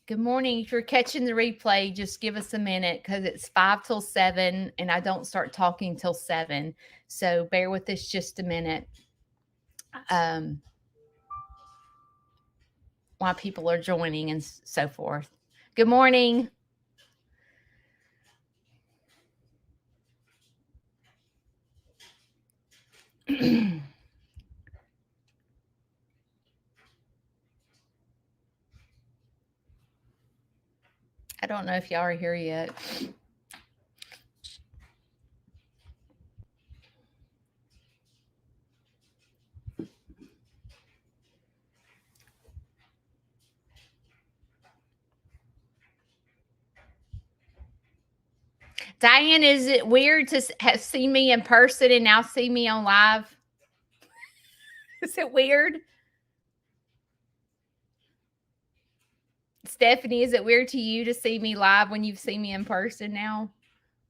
Good morning. If you're catching the replay, just give us a minute because it's 5 till 7 and I don't start talking till 7. So bear with us just a minute while people are joining and so forth. Good morning. I don't know if y'all are here yet. Diane, is it weird to see me in person and now see me on live? Is it weird? Stephanie, is it weird to you to see me live when you've seen me in person now?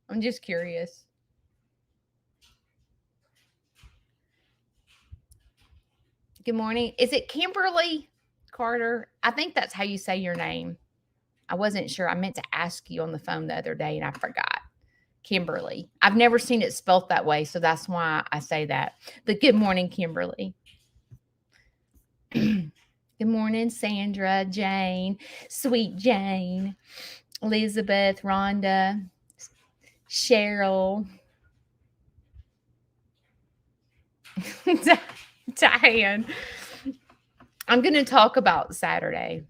I'm just curious. Good morning. Is it Kimberly Carter? I think that's how you say your name. I wasn't sure. I meant to ask you on the phone the other day and I forgot. Kimberly. I've never seen it spelt that way, so that's why I say that. But good morning, Kimberly. Good morning, Sandra, Jane, sweet Jane, Elizabeth, Rhonda, Cheryl, Diane. I'm going to talk about Saturday.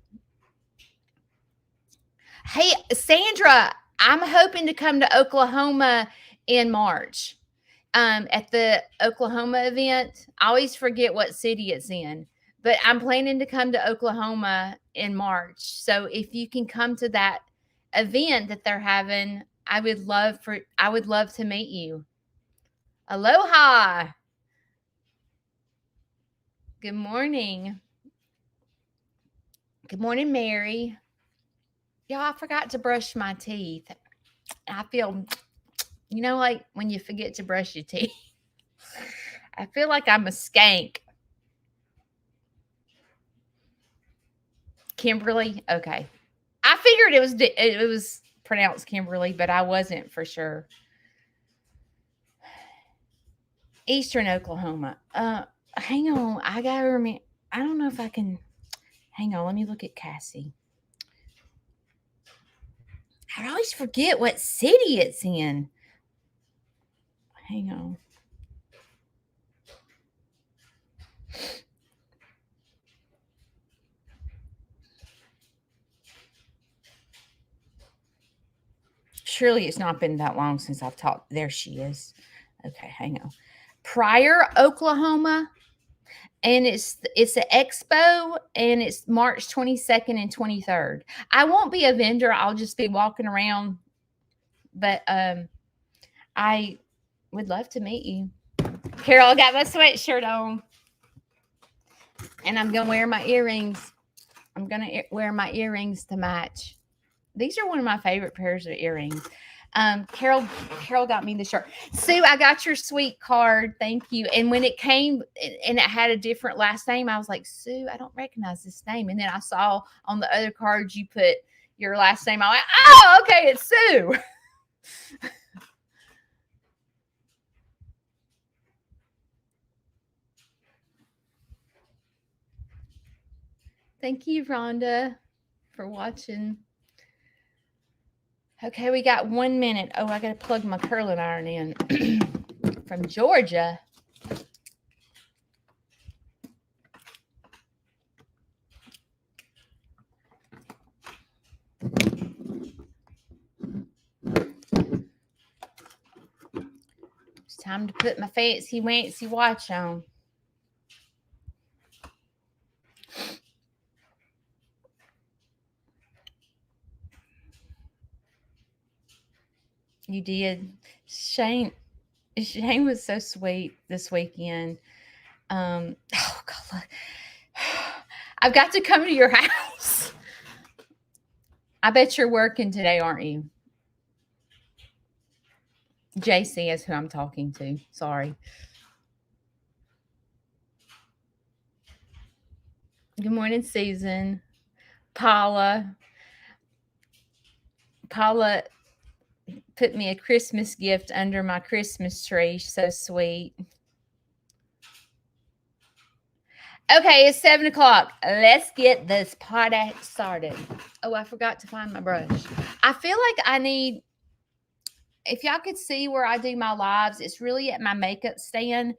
Hey, Sandra, I'm hoping to come to Oklahoma in March at the Oklahoma event. I always forget what city it's in, but I'm planning to come to Oklahoma in March. So if you can come to that event that they're having, I would love to meet you. Aloha. Good morning. Good morning, Mary. Y'all, I forgot to brush my teeth. I feel, like when you forget to brush your teeth. I feel like I'm a skank. Kimberly? Okay. I figured it was pronounced Kimberly, but I wasn't for sure. Eastern Oklahoma. Hang on. I got to remember. I don't know if I can. Hang on. Let me look at Cassie. I always forget what city it's in. Hang on. Surely it's not been that long since I've talked. There she is. Okay, hang on. Pryor, Oklahoma, and it's an expo, and it's March 22nd and 23rd. I won't be a vendor. I'll just be walking around, but I would love to meet you. Carol, I got my sweatshirt on, and I'm gonna wear my earrings. I'm gonna wear my earrings to match. These are one of my favorite pairs of earrings. Carol got me the shirt. Sue, I got your sweet card. Thank you. And when it came and it had a different last name, I was like, Sue, I don't recognize this name. And then I saw on the other cards you put your last name. I went, oh, okay, it's Sue. Thank you, Rhonda, for watching. Okay, we got 1 minute. Oh, I got to plug my curling iron in from Georgia. It's time to put my fancy watch on. You did. Shane was so sweet this weekend. Oh God, I've got to come to your house. I bet you're working today, aren't you? JC is who I'm talking to. Sorry. Good morning, Susan. Paula. Paula put me a Christmas gift under my Christmas tree. So sweet. Okay, it's 7 o'clock. Let's get this party started. Oh, I forgot to find my brush. I feel like I need, if y'all could see where I do my lives, it's really at my makeup stand.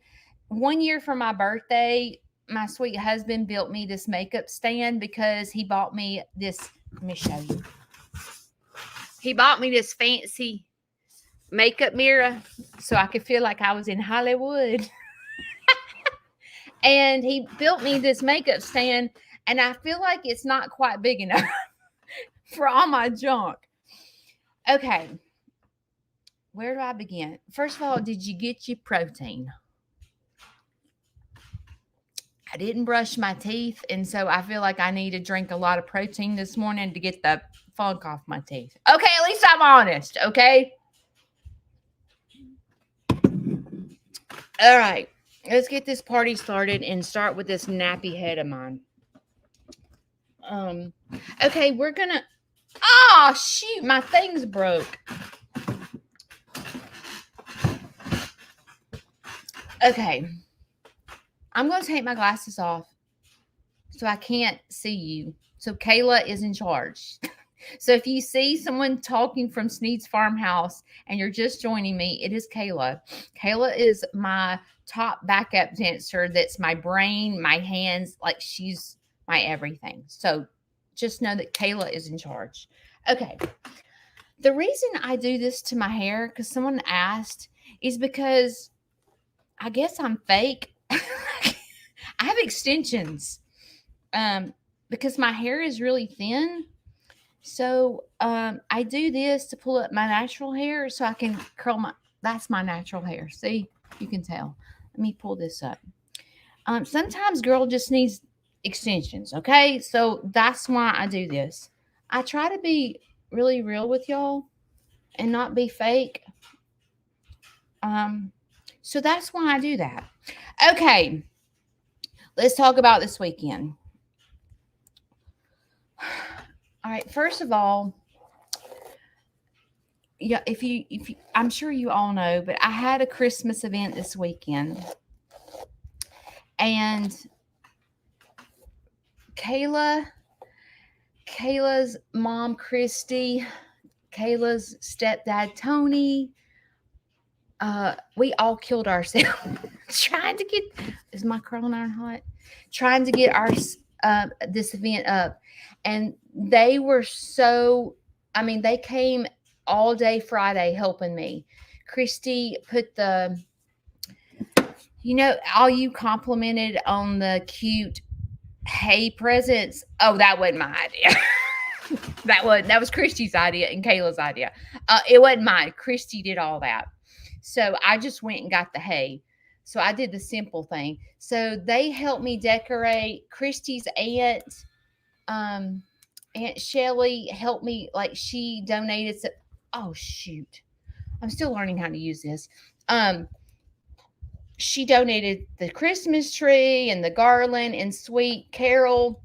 1 year for my birthday, my sweet husband built me this makeup stand because he bought me this. Let me show you. He bought me this fancy makeup mirror so I could feel like I was in Hollywood. And he built me this makeup stand, and I feel like it's not quite big enough for all my junk. Okay. Where do I begin? First of all, did you get your protein? I didn't brush my teeth, and so I feel like I need to drink a lot of protein this morning to get the funk off my teeth. Okay, at least I'm honest, okay? All right. Let's get this party started and start with this nappy head of mine. Okay, we're gonna. Oh shoot, my thing's broke. Okay, I'm gonna take my glasses off so I can't see you. So Kayla is in charge. So if you see someone talking from Sneed's farmhouse and you're just joining me, it is Kayla. Kayla is my top backup dancer. That's my brain, my hands, like she's my everything. So just know that Kayla is in charge. Okay. The reason I do this to my hair, because someone asked, is because I guess I'm fake. I have extensions because my hair is really thin. So I do this to pull up my natural hair so I can curl my, that's my natural hair. See, you can tell. Let me pull this up. Sometimes girl just needs extensions, okay? So that's why I do this. I try to be really real with y'all and not be fake. So that's why I do that. Okay, let's talk about this weekend. All right, first of all, yeah, if you, I'm sure you all know, but I had a Christmas event this weekend, and Kayla's mom, Christy, Kayla's stepdad, Tony, we all killed ourselves trying to get, is my curling iron hot? Trying to get our, this event up. And they were so, I mean, they came all day Friday helping me. Christy put the, you know, all you complimented on the cute hay presents. Oh, that wasn't my idea. that was Christy's idea and Kayla's idea. It wasn't mine. Christy did all that. So I just went and got the hay. So I did the simple thing. So they helped me decorate. Christy's aunt, Aunt Shelly helped me. Like she donated some, oh shoot. I'm still learning how to use this. She donated the Christmas tree and the garland, and sweet Carol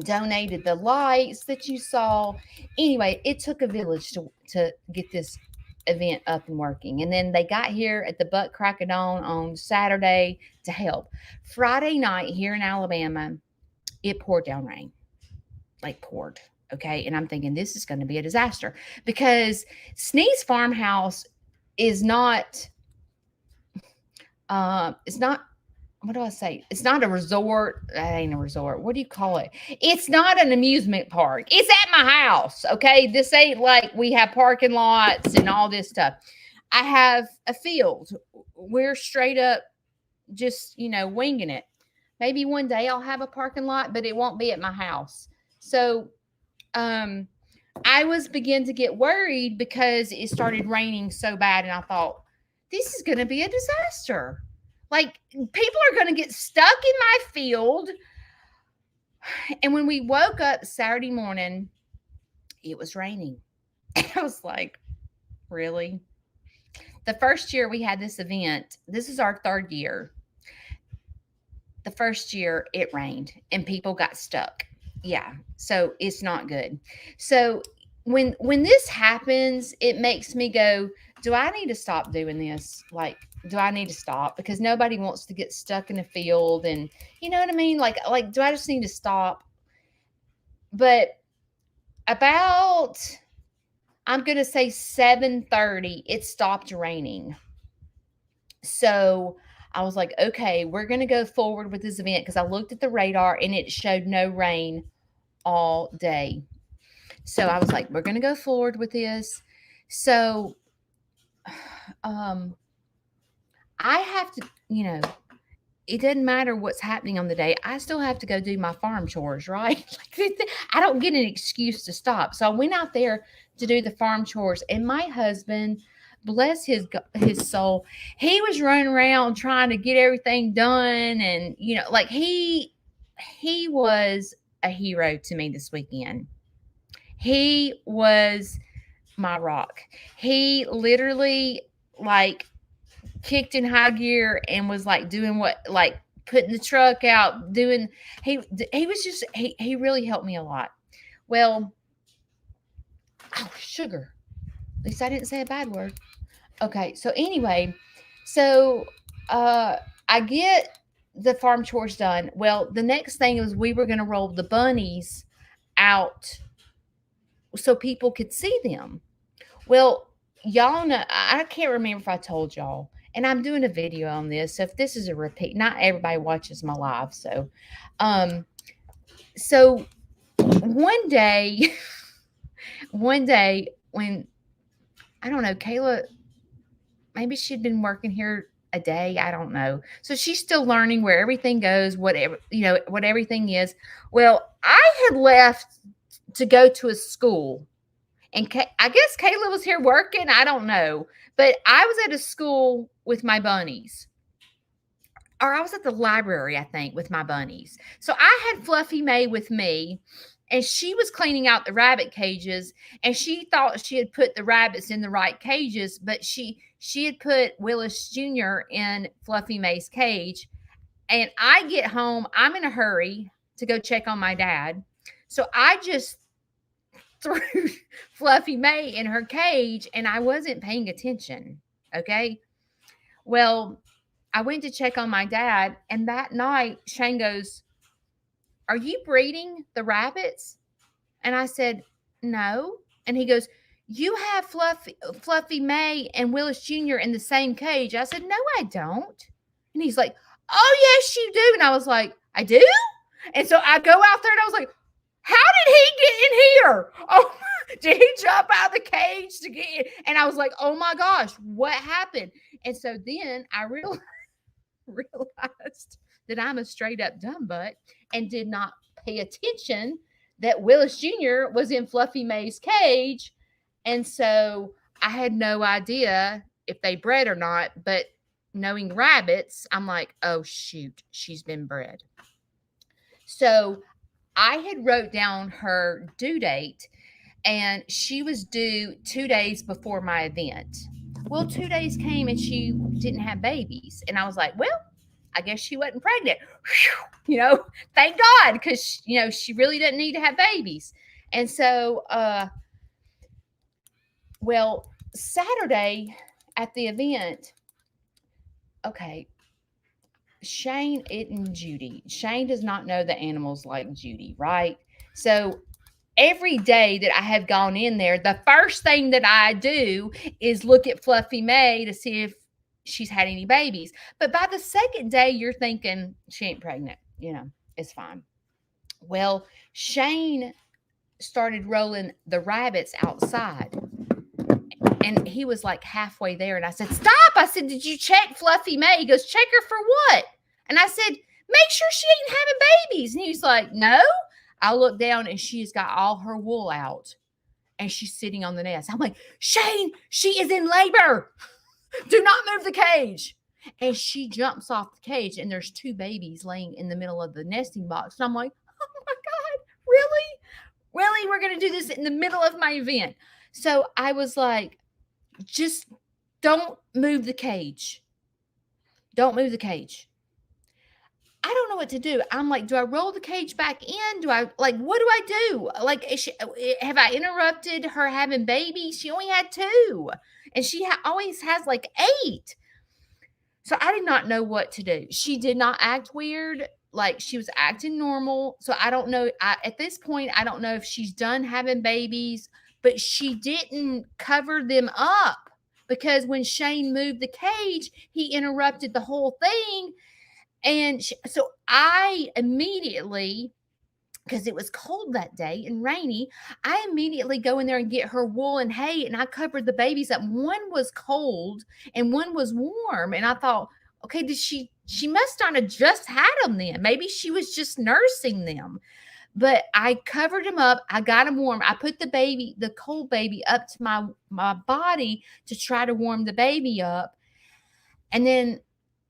donated the lights that you saw. Anyway, it took a village to get this event up and working. And then they got here at the butt crack of dawn on Saturday to help. Friday night here in Alabama, it poured down rain. Like poured. Okay. And I'm thinking this is going to be a disaster because Sneed's farmhouse is not, it's not, what do I say? It's not a resort. That ain't a resort. What do you call it? It's not an amusement park. It's at my house. Okay. This ain't like we have parking lots and all this stuff. I have a field. We're straight up just, you know, winging it. Maybe one day I'll have a parking lot, but it won't be at my house. So, I was beginning to get worried because it started raining so bad. And I thought, this is going to be a disaster. Like people are going to get stuck in my field. And when we woke up Saturday morning, it was raining. I was like, really? The first year we had this event, this is our third year. The first year it rained and people got stuck. Yeah. So it's not good. So when this happens, it makes me go, do I need to stop doing this? Like, do I need to stop? Because nobody wants to get stuck in a field, and you know what I mean? Like, do I just need to stop? But about, I'm gonna say 7:30, it stopped raining. So I was like, okay, we're gonna go forward with this event because I looked at the radar and it showed no rain all day. So I was like, we're gonna go forward with this. So um I have to, it doesn't matter what's happening on the day. I still have to go do my farm chores, right? Like, I don't get an excuse to stop. So I went out there to do the farm chores, and my husband, bless his soul, he was running around trying to get everything done, and like he was a hero to me this weekend. He was my rock. He literally, like, kicked in high gear and was like doing what, like putting the truck out, doing, he was just, he really helped me a lot. Well, oh, sugar. At least I didn't say a bad word. Okay, so anyway, so I get the farm chores done. Well, the next thing was we were going to roll the bunnies out so people could see them. Well, y'all know, I can't remember if I told y'all, and I'm doing a video on this. So if this is a repeat, not everybody watches my live. Um, so one day, one day when, I don't know, Kayla, maybe she'd been working here a day. I don't know. So she's still learning where everything goes, whatever, what everything is. Well, I had left to go to a school. And I guess Kayla was here working. I don't know. But I was at a school with my bunnies. Or I was at the library, I think, with my bunnies. So I had Fluffy May with me, and she was cleaning out the rabbit cages, and she thought she had put the rabbits in the right cages, but she had put Willis Jr. in Fluffy May's cage. And I get home, I'm in a hurry to go check on my dad. So I just threw Fluffy May in her cage, and I wasn't paying attention. Okay. Well, I went to check on my dad, and that night Shane goes, "Are you breeding the rabbits?" And I said, "No." And he goes, "You have Fluffy May and Willis Jr. in the same cage." I said, "No, I don't." And he's like, "Oh, yes, you do." And I was like, "I do?" And so I go out there, and I was like, "How did he get in here? Oh, did he jump out of the cage to get in?" And I was like, "Oh my gosh, what happened?" And so then I realized that I'm a straight up dumb butt and did not pay attention that Willis Jr. was in Fluffy May's cage. And so I had no idea if they bred or not. But knowing rabbits, I'm like, oh, shoot, she's been bred. So I had wrote down her due date, and she was due 2 days before my event. Well, 2 days came and she didn't have babies. And I was like, well, I guess she wasn't pregnant. Whew, thank God, because, she really didn't need to have babies. And so, well, Saturday at the event, okay, Shane and Judy. Shane does not know the animals like Judy, right? So every day that I have gone in there, the first thing that I do is look at Fluffy May to see if she's had any babies. But by the second day, you're thinking she ain't pregnant. It's fine. Well, Shane started rolling the rabbits outside, and he was like halfway there. And I said, "Stop." I said, "Did you check Fluffy May?" He goes, "Check her for what?" And I said, "Make sure she ain't having babies." And he's like, "No." I look down, and she's got all her wool out, and she's sitting on the nest. I'm like, "Shane, she is in labor. Do not move the cage." And she jumps off the cage, and there's 2 babies laying in the middle of the nesting box. And I'm like, oh my God, really? Really? We're going to do this in the middle of my event? So I was like, just don't move the cage. Don't move the cage. I don't know what to do. I'm like, do I roll the cage back in? Do I like what do I do? Like, have I interrupted her having babies? She only had two, and she always has like eight. So I did not know what to do. She did not act weird. Like she was acting normal. So I don't know. At this point, I don't know if she's done having babies, but she didn't cover them up because when Shane moved the cage, he interrupted the whole thing. And so I immediately, because it was cold that day and rainy, I immediately go in there and get her wool and hay, and I covered the babies up. One was cold and one was warm, and I thought, okay, did she must not have just had them then? Maybe she was just nursing them. But I covered them up. I got them warm. I put the cold baby, up to my body to try to warm the baby up, and then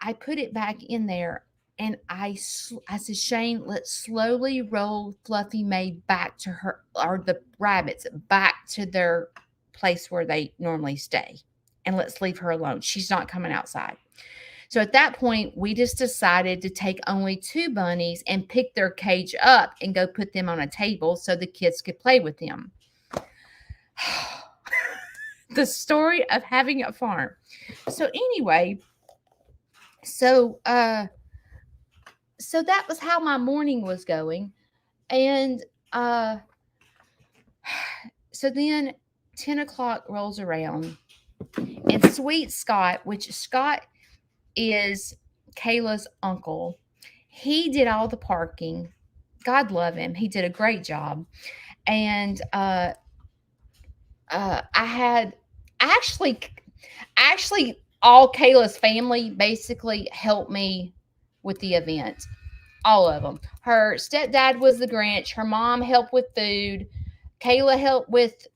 I put it back in there, and I said, Shane, let's slowly roll Fluffy May back to her, or the rabbits back to their place where they normally stay. And let's leave her alone. She's not coming outside. So at that point, we just decided to take only two bunnies and pick their cage up and go put them on a table so the kids could play with them. The story of having a farm. So anyway, so so that was how my morning was going. And so then 10 o'clock rolls around, and sweet Scott, which Scott is Kayla's uncle, he did all the parking. God love him. He did a great job. And I actually all Kayla's family basically helped me with the event. All of them. Her stepdad was the Grinch. Her mom helped with food. Kayla helped with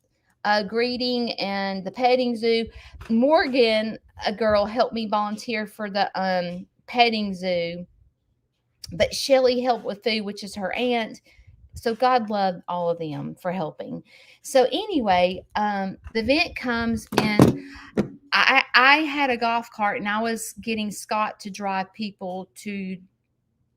greeting and the petting zoo. Morgan, a girl, helped me volunteer for the petting zoo. But Shelly helped with food, which is her aunt. So God loved all of them for helping. So anyway, the event comes, and I had a golf cart, and I was getting Scott to drive people to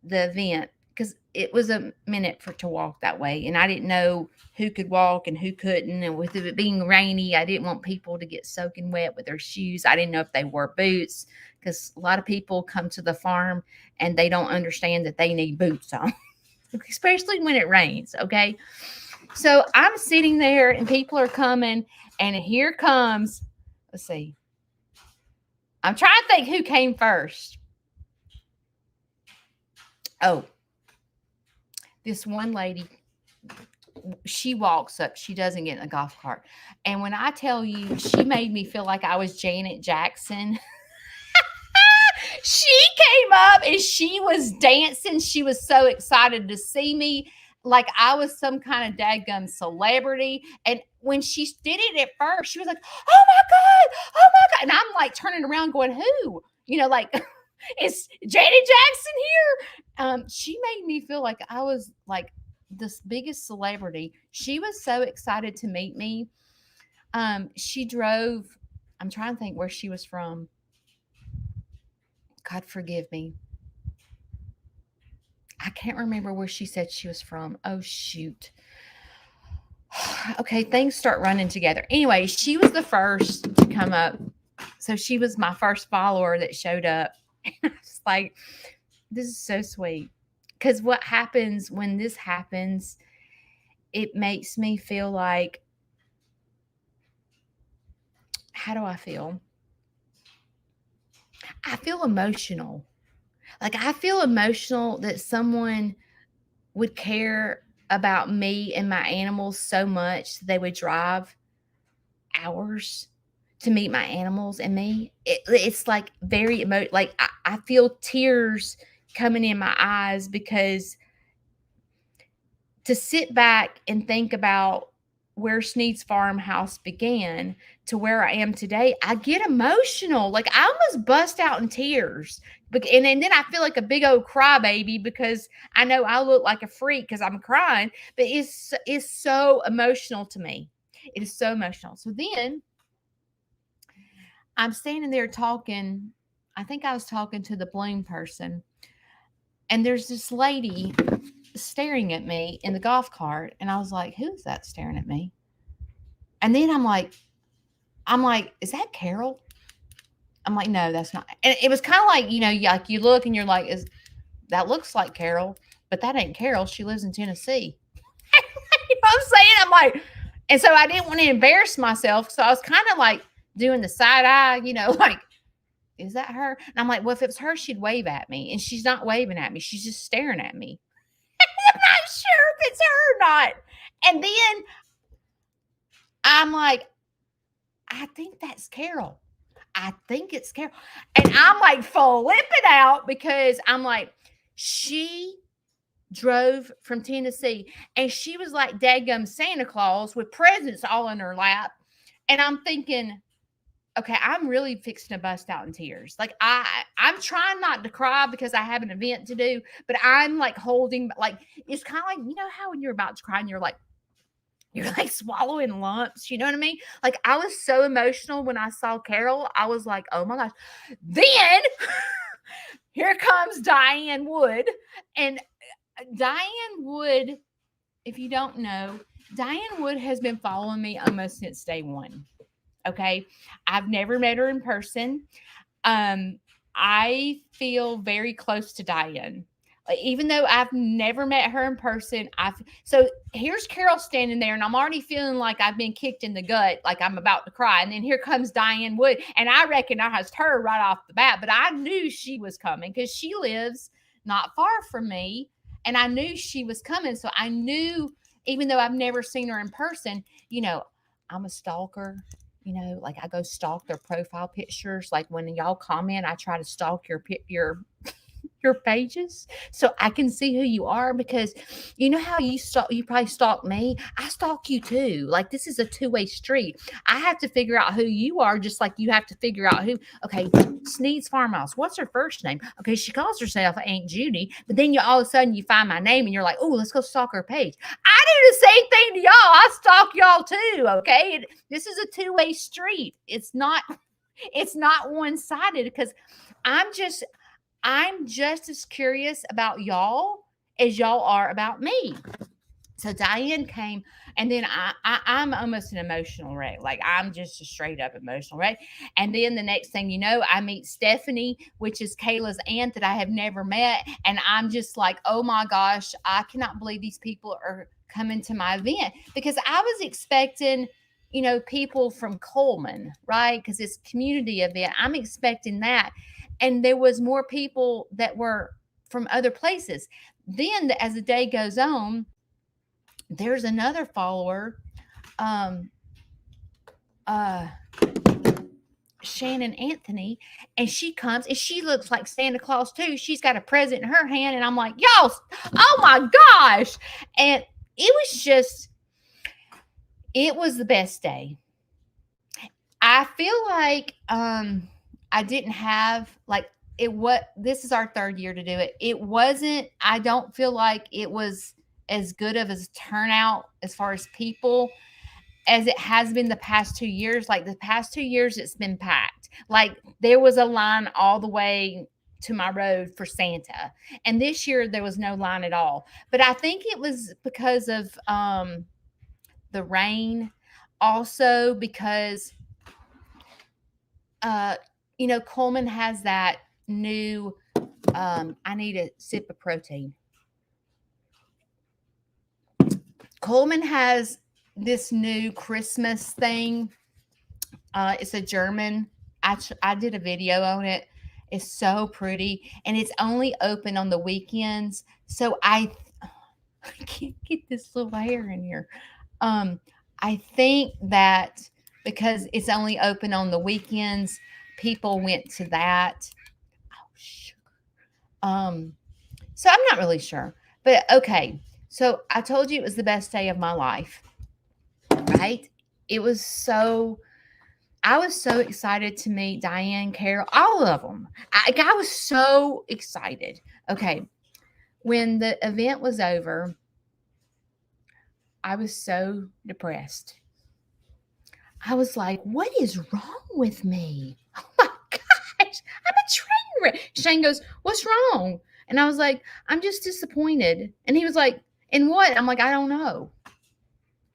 the event because it was a minute to walk that way, and I didn't know who could walk and who couldn't. And with it being rainy, I didn't want people to get soaking wet with their shoes. I didn't know if they wore boots, because a lot of people come to the farm and they don't understand that they need boots on, especially when it rains. Okay. So I'm sitting there and people are coming, and here comes, let's see, I'm trying to think who came first. Oh, this one lady, she walks up. She doesn't get in a golf cart. And when I tell you, she made me feel like I was Janet Jackson. She came up and she was dancing. She was so excited to see me, like I was some kind of dadgum celebrity. And when she did it at first, she was like, oh my God, oh my God. And I'm like turning around going, who? Like, is Janet Jackson here? She made me feel like I was like this biggest celebrity. She was so excited to meet me. She drove, I'm trying to think where she was from. God forgive me. I can't remember where she said she was from. Oh, shoot. Okay, things start running together. Anyway, she was the first to come up. So she was my first follower that showed up. I was like, this is so sweet. Because what happens when this happens, it makes me feel like, how do I feel? I feel emotional. Like, I feel emotional that someone would care about me and my animals so much that they would drive hours to meet my animals and me. It's like very like I feel tears coming in my eyes, because to sit back and think about where Sneed's farmhouse began to where I am today, I get emotional. Like I almost bust out in tears. And then I feel like a big old crybaby because I know I look like a freak because I'm crying. But it's so emotional to me. It is so emotional. So then I'm standing there talking. I think I was talking to the bloom person. And there's this lady staring at me in the golf cart. And I was like, who's that staring at me? And then I'm like, is that Carol? I'm like, no, that's not. And it was kind of like, like you look and you're like, that looks like Carol, but that ain't Carol. She lives in Tennessee. You know what I'm saying? I'm like, and so I didn't want to embarrass myself. So I was kind of like doing the side eye, like, is that her? And I'm like, well, if it was her, she'd wave at me. And she's not waving at me. She's just staring at me. I'm not sure if it's her or not. And then I'm like, I think that's Carol. I think it's Carol. And I'm like flipping out because I'm like, she drove from Tennessee and she was like daggum Santa Claus with presents all in her lap. And I'm thinking, okay, I'm really fixing to bust out in tears. Like I'm trying not to cry because I have an event to do, but I'm like holding, like, it's kind of like, how when you're about to cry and you're like swallowing lumps, you know what I mean? Like I was so emotional when I saw Carol. I was like, oh my gosh. Then here comes Diane Wood. And Diane Wood, if you don't know, Diane Wood has been following me almost since day one. Okay. I've never met her in person. I feel very close to Diane. Even though I've never met her in person, so here's Carol standing there, and I'm already feeling like I've been kicked in the gut, like I'm about to cry. And then here comes Diane Wood, and I recognized her right off the bat, but I knew she was coming because she lives not far from me, and I knew she was coming. So I knew, even though I've never seen her in person, I'm a stalker. Like I go stalk their profile pictures. Like when y'all comment, I try to stalk your pages so I can see who you are, because you know how you probably stalk me. I stalk you too. Like this is a two-way street. I have to figure out who you are, just like you have to figure out who. Okay, Sneed's Farmhouse. What's her first name? Okay, she calls herself Aunt Judy, but then all of a sudden you find my name and you're like, oh, let's go stalk her page. I do the same thing to y'all. I stalk y'all too. Okay, this is a two-way street. It's not one-sided, because I'm just as curious about y'all as y'all are about me. So Diane came, and then I'm almost an emotional wreck. Like I'm just a straight up emotional wreck. And then the next thing you know, I meet Stephanie, which is Kayla's aunt that I have never met. And I'm just like, oh my gosh, I cannot believe these people are coming to my event, because I was expecting, people from Coleman, right? Because it's a community event. I'm expecting that. And there was more people that were from other places. Then as the day goes on, there's another follower, Shannon Anthony, and she comes and she looks like Santa Claus too. She's got a present in her hand, and I'm like, y'all, oh my gosh. And it was the best day. I feel like I didn't have this is our third year to do it. I don't feel like it was as good of a turnout as far as people as it has been the past 2 years. Like the past 2 years, it's been packed. Like there was a line all the way to my road for Santa. And this year there was no line at all. But I think it was because of the rain. Also because Coleman has that new, I need a sip of protein. Coleman has this new Christmas thing. It's a German. I did a video on it. It's so pretty, and it's only open on the weekends. So I can't get this little hair in here. I think that because it's only open on the weekends, people went to that. Oh, sugar. So I'm not really sure, but okay. So I told you it was the best day of my life, right? I was so excited to meet Diane, Carol, all of them. I was so excited. Okay. When the event was over, I was so depressed. I was like, what is wrong with me? Oh my gosh, I'm a train wreck. Shane goes, what's wrong? And I was like, I'm just disappointed. And he was like, in what? I'm like, I don't know.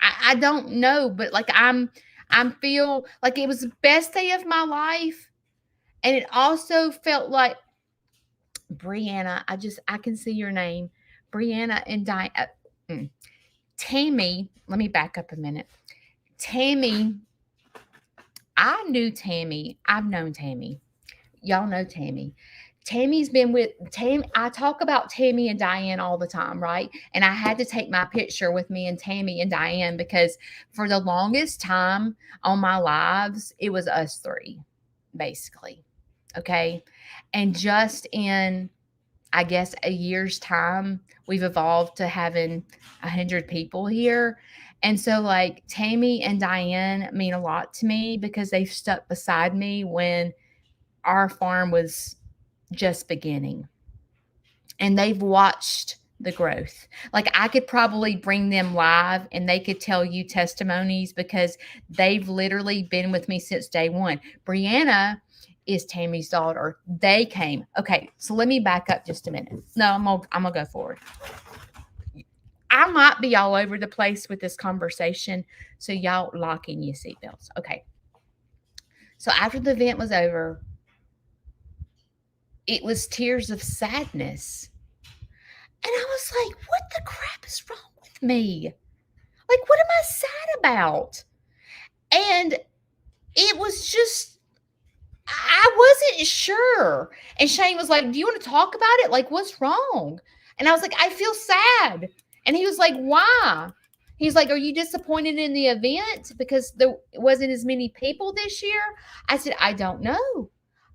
I don't know, but like I'm feel like it was the best day of my life. And it also felt like Brianna, I can see your name. Brianna and Tammy, let me back up a minute. Tammy, I knew Tammy. I've known Tammy. Y'all know Tammy. Tammy's been with Tammy. I talk about Tammy and Diane all the time, right? And I had to take my picture with me and Tammy and Diane because for the longest time on my lives, it was us three, basically. Okay. And just in, I guess, a year's time, we've evolved to having 100 people here. And so, like, Tammy and Diane mean a lot to me because they've stuck beside me when our farm was just beginning, and they've watched the growth. Like, I could probably bring them live and they could tell you testimonies because they've literally been with me since day one. Brianna is Tammy's daughter. They came. Okay, so let me back up just a minute. No, I'm gonna go forward. I might be all over the place with this conversation, so y'all lock in your seatbelts. Okay. So after the event was over, it was tears of sadness. And I was like, what the crap is wrong with me? Like, what am I sad about? And it was just, I wasn't sure. And Shane was like, do you want to talk about it? Like, what's wrong? And I was like, I feel sad. And he was like, why? He's like, are you disappointed in the event because there wasn't as many people this year? I said, I don't know.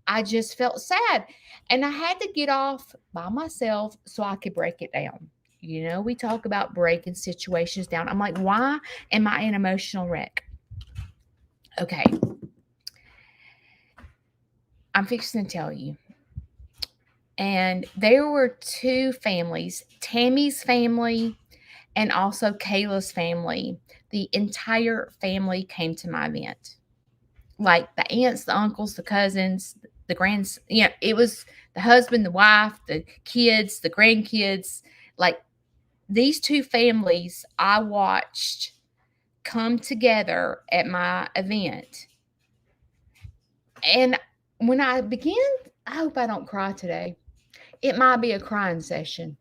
I just felt sad. And I had to get off by myself so I could break it down. You know, we talk about breaking situations down. I'm like, why am I an emotional wreck? Okay. I'm fixing to tell you. And there were two families, Tammy's family and also Kayla's family. The entire family came to my event. Like the aunts, the uncles, the cousins, the grands, it was the husband, the wife, the kids, the grandkids. Like these two families I watched come together at my event. And when I begin, I hope I don't cry today. It might be a crying session.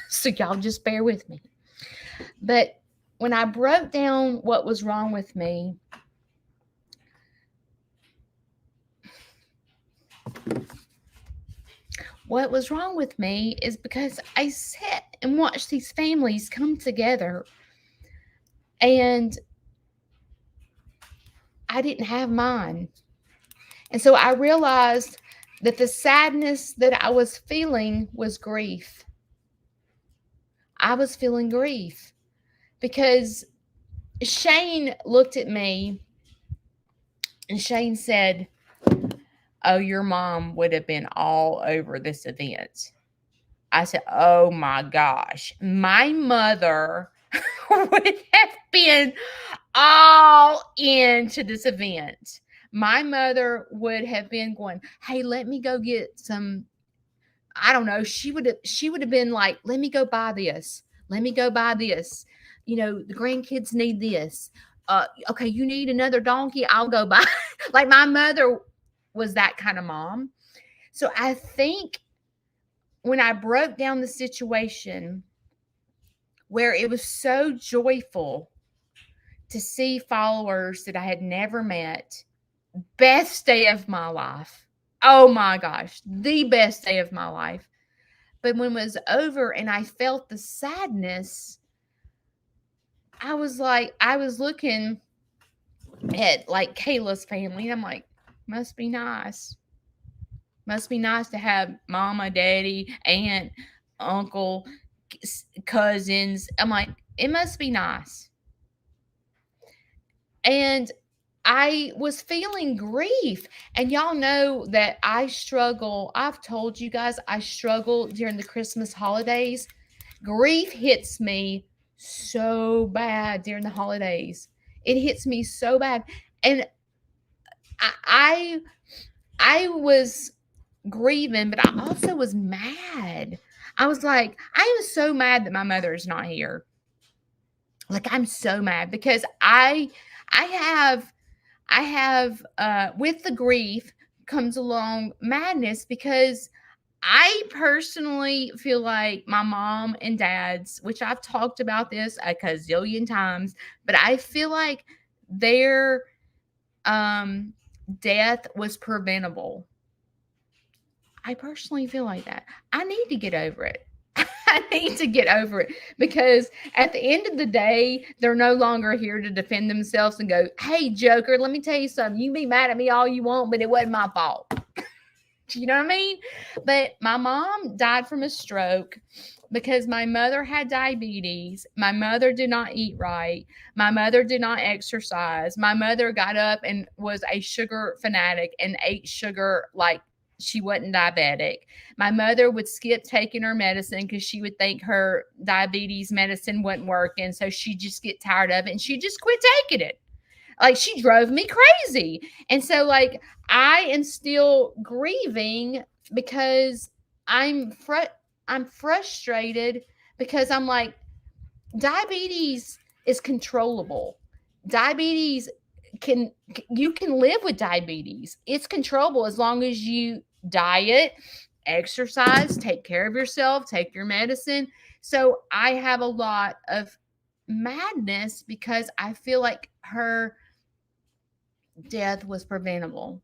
So y'all just bear with me. But when I broke down what was wrong with me, what was wrong with me is because I sat and watched these families come together and I didn't have mine. And so I realized that the sadness that I was feeling was grief. I was feeling grief because Shane looked at me and Shane said, oh, your mom would have been all over this event. I said, oh my gosh, my mother would have been all into this event. My mother would have been going, hey, let me go get some, I don't know. She would have been like, let me go buy this. Let me go buy this. You know, the grandkids need this. Okay, you need another donkey. I'll go buy. Like my mother was that kind of mom. So I think when I broke down the situation where it was so joyful to see followers that I had never met, best day of my life. Oh my gosh, the best day of my life. But when it was over and I felt the sadness, I was looking at like Kayla's family and I'm like, must be nice. Must be nice to have mama, daddy, aunt, uncle, cousins. I'm like, it must be nice. And I was feeling grief. And y'all know that I struggle. I've told you guys I struggle during the Christmas holidays. Grief hits me so bad during the holidays. It hits me so bad. And I was grieving, but I also was mad. I was like, I am so mad that my mother is not here. Like, I'm so mad because I have with the grief comes along madness, because I personally feel like my mom and dad's, which I've talked about this a gazillion times, but I feel like their um death was preventable. I personally feel like that. I need to get over it. I need to get over it, because at the end of the day, they're no longer here to defend themselves and go, "Hey, Joker, let me tell you something. You can be mad at me all you want, but it wasn't my fault." You know what I mean? But my mom died from a stroke because my mother had diabetes. My mother did not eat right. My mother did not exercise. My mother got up and was a sugar fanatic and ate sugar like she wasn't diabetic. My mother would skip taking her medicine because she would think her diabetes medicine wasn't working. So she'd just get tired of it and she just quit taking it. Like, she drove me crazy. And so, like, I am still grieving because I'm frustrated, because I'm like, diabetes is controllable. Diabetes can you can live with diabetes. It's controllable as long as you diet, exercise, take care of yourself, take your medicine. So I have a lot of madness because I feel like her death was preventable.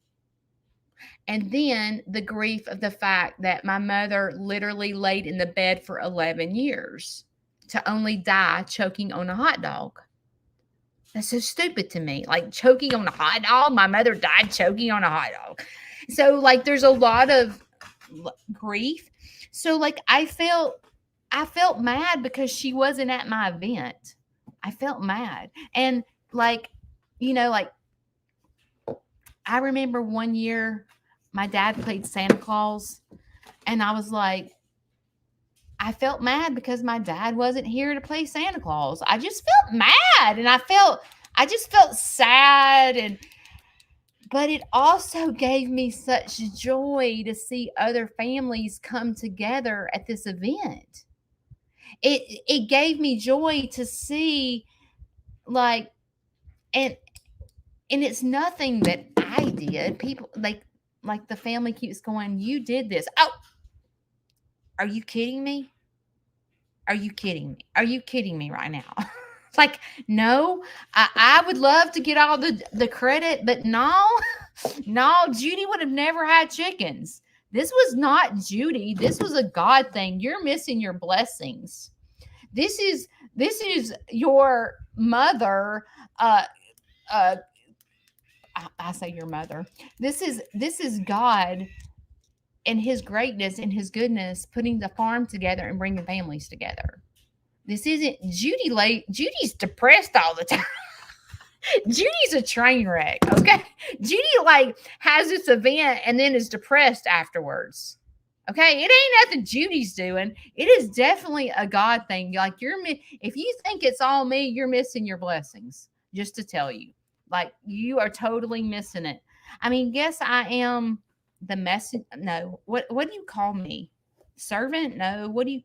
And then the grief of the fact that my mother literally laid in the bed for 11 years to only die choking on a hot dog. That's so stupid to me. Like, choking on a hot dog. My mother died choking on a hot dog. So, like, there's a lot of grief. So, like, I felt mad because she wasn't at my event. I felt mad. And, like, like, I remember one year my dad played Santa Claus, and I was like, I felt mad because my dad wasn't here to play Santa Claus. I just felt mad, and I just felt sad, but it also gave me such joy to see other families come together at this event. It gave me joy to see, like, and it's nothing that I did. People like the family keeps going, "You did this." Oh, are you kidding me? Are you kidding me? Are you kidding me right now? Like, no, I would love to get all the credit, but no, no, Judy would have never had chickens. This was not Judy. This was a God thing. You're missing your blessings. This is your mother. Uh, uh, I say your mother. This is God and His greatness and His goodness putting the farm together and bringing families together. This isn't Judy late. Judy's depressed all the time. Judy's a train wreck. Okay. Judy like has this event and then is depressed afterwards. Okay. It ain't nothing Judy's doing. It is definitely a God thing. Like, if you think it's all me, you're missing your blessings. Just to tell you, like, you are totally missing it. I mean, guess I am the message. No, what do you call me? Servant? No. What do you?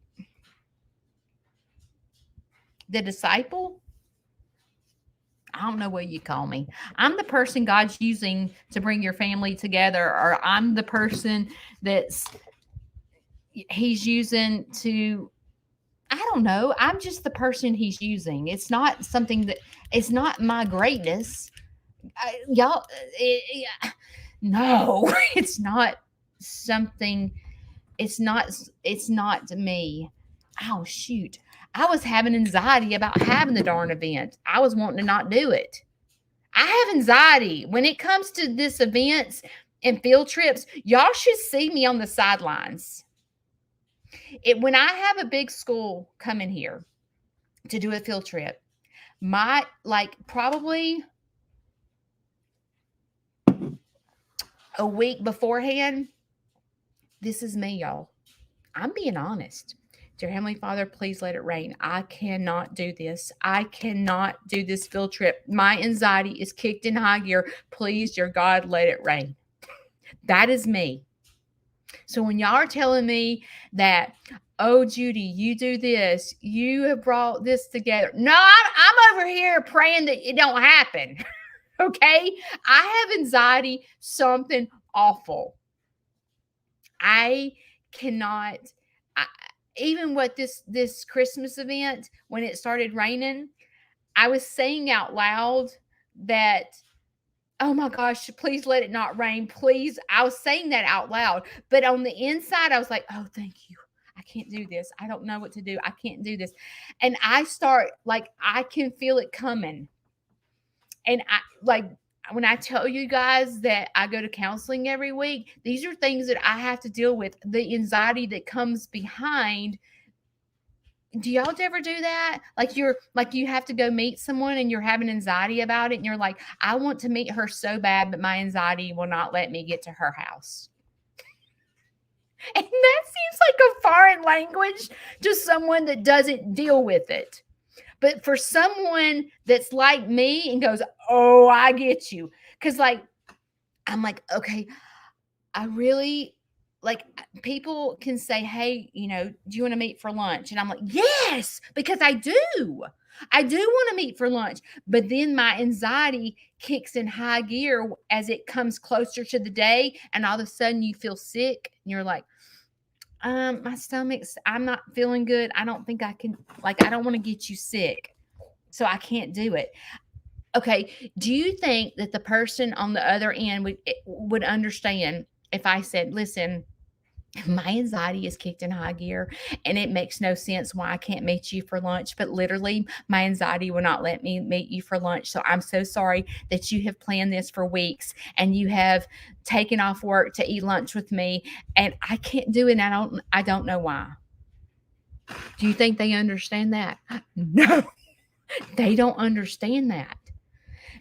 The disciple? I don't know what you call me. I'm the person God's using to bring your family together, or I'm the person that's He's using to, I don't know. I'm just the person He's using. It's not something that, it's not my greatness. Y'all, no, it's not something, it's not me. Oh, shoot. I was having anxiety about having the darn event. I was wanting to not do it. I have anxiety when it comes to this events and field trips. Y'all should see me on the sidelines. When I have a big school coming here to do a field trip, probably a week beforehand, this is me, y'all. I'm being honest. Dear Heavenly Father, please let it rain. I cannot do this. I cannot do this field trip. My anxiety is kicked in high gear. Please, dear God, let it rain. That is me. So when y'all are telling me that, oh, Judy, you do this, you have brought this together. No, I'm over here praying that it don't happen. Okay. I have anxiety, something awful. I cannot, I, even with this Christmas event, when it started raining, I was saying out loud that, oh my gosh, please let it not rain. Please. I was saying that out loud. But on the inside, I was like, oh, thank you. I can't do this. I don't know what to do. I can't do this. And I start, like, I can feel it coming. And I, like, when I tell you guys that I go to counseling every week, these are things that I have to deal with. The anxiety that comes behind. Do y'all ever do that? Like, you have to go meet someone and you're having anxiety about it, and you're like, I want to meet her so bad, but my anxiety will not let me get to her house. And that seems like a foreign language to someone that doesn't deal with it. But for someone that's like me and goes, oh, I get you. Because, like, I'm like, okay, I really, like, people can say, hey, do you want to meet for lunch? And I'm like, yes, because I do. I do want to meet for lunch. But then my anxiety kicks in high gear as it comes closer to the day. And all of a sudden you feel sick and you're like, my stomach's, I'm not feeling good. I don't think I can, like, I don't want to get you sick. So I can't do it. Okay. Do you think that the person on the other end would understand if I said, listen, my anxiety is kicked in high gear and it makes no sense why I can't meet you for lunch, but literally my anxiety will not let me meet you for lunch. So I'm so sorry that you have planned this for weeks and you have taken off work to eat lunch with me and I can't do it. And I don't know why. Do you think they understand that? No, they don't understand that.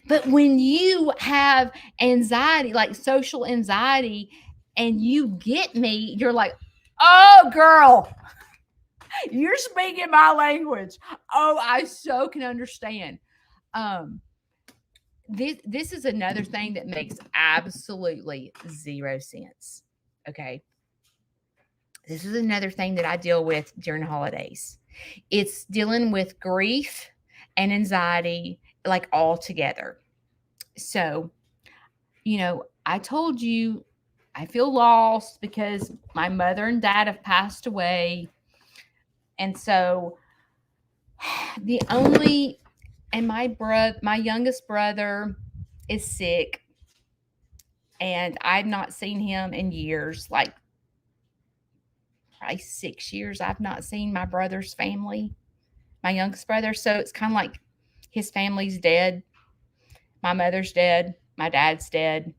But when you have anxiety, like social anxiety, and you get me, you're like, oh, girl, you're speaking my language. Oh, I so can understand. This is another thing that makes absolutely zero sense. Okay. This is another thing that I deal with during the holidays. It's dealing with grief and anxiety, like, all together. So, I told you I feel lost because my mother and dad have passed away. And so my youngest brother is sick and I've not seen him in years, like probably 6 years. I've not seen my brother's family, my youngest brother. So it's kind of like his family's dead. My mother's dead. My dad's dead.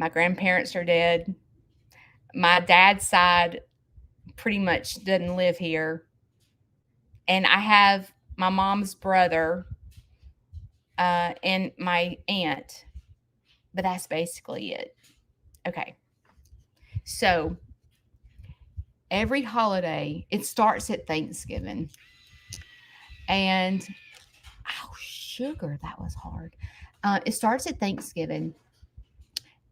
My grandparents are dead. My dad's side pretty much doesn't live here. And I have my mom's brother and my aunt, but that's basically it. Okay. So every holiday, it starts at Thanksgiving. And, oh, sugar, that was hard. It starts at Thanksgiving.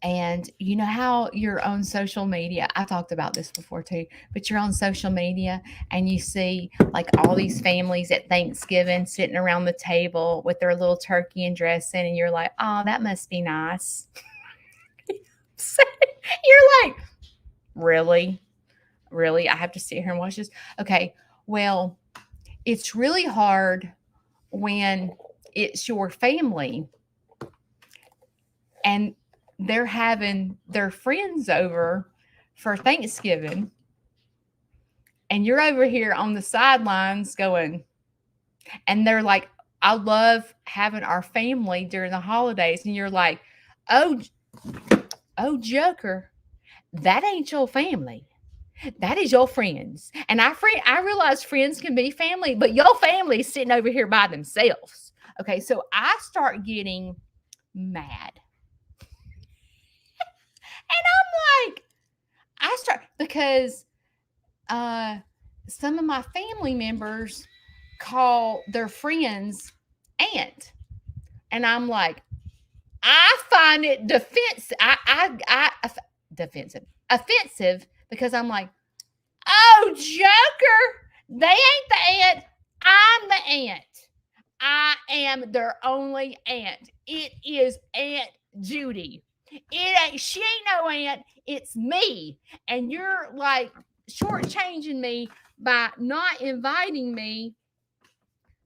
And you know how you're on social media, I talked about this before too, but you're on social media and you see like all these families at Thanksgiving sitting around the table with their little turkey and dressing, and you're like, oh, that must be nice. You're like, really? Really? I have to sit here and watch this? Okay, well, it's really hard when it's your family and they're having their friends over for Thanksgiving, and you're over here on the sidelines going, and they're like, I love having our family during the holidays. And you're like, oh, Joker, that ain't your family. That is your friends. And I realize friends can be family, but your family is sitting over here by themselves. Okay, so I start getting mad. And I'm like, because some of my family members call their friends aunt. And I'm like, I find it defensive. defensive. Offensive because I'm like, oh, Joker, they ain't the aunt. I'm the aunt. I am their only aunt. It is Aunt Judy. She ain't no aunt. It's me. And you're like shortchanging me by not inviting me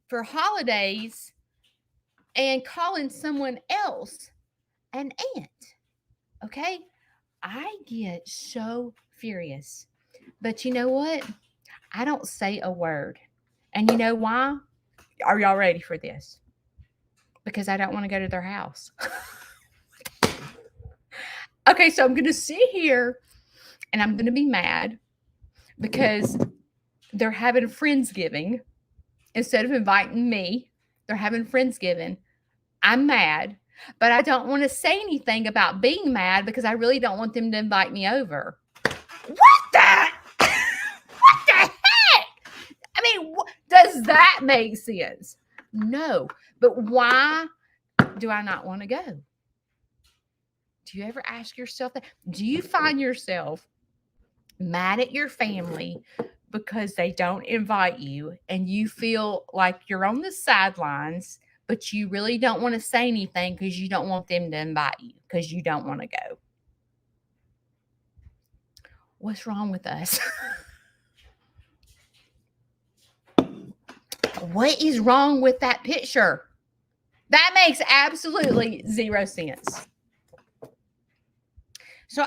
for holidays and calling someone else an aunt. Okay? I get so furious. But you know what? I don't say a word. And you know why? Are y'all ready for this? Because I don't want to go to their house. Okay, so I'm going to sit here and I'm going to be mad because they're having Friendsgiving. Instead of inviting me, they're having Friendsgiving. I'm mad, but I don't want to say anything about being mad because I really don't want them to invite me over. What the? What the heck? I mean, does that make sense? No. But why do I not want to go? Do you ever ask yourself that? Do you find yourself mad at your family because they don't invite you and you feel like you're on the sidelines, but you really don't want to say anything because you don't want them to invite you because you don't want to go? What's wrong with us? What is wrong with that picture? That makes absolutely zero sense. So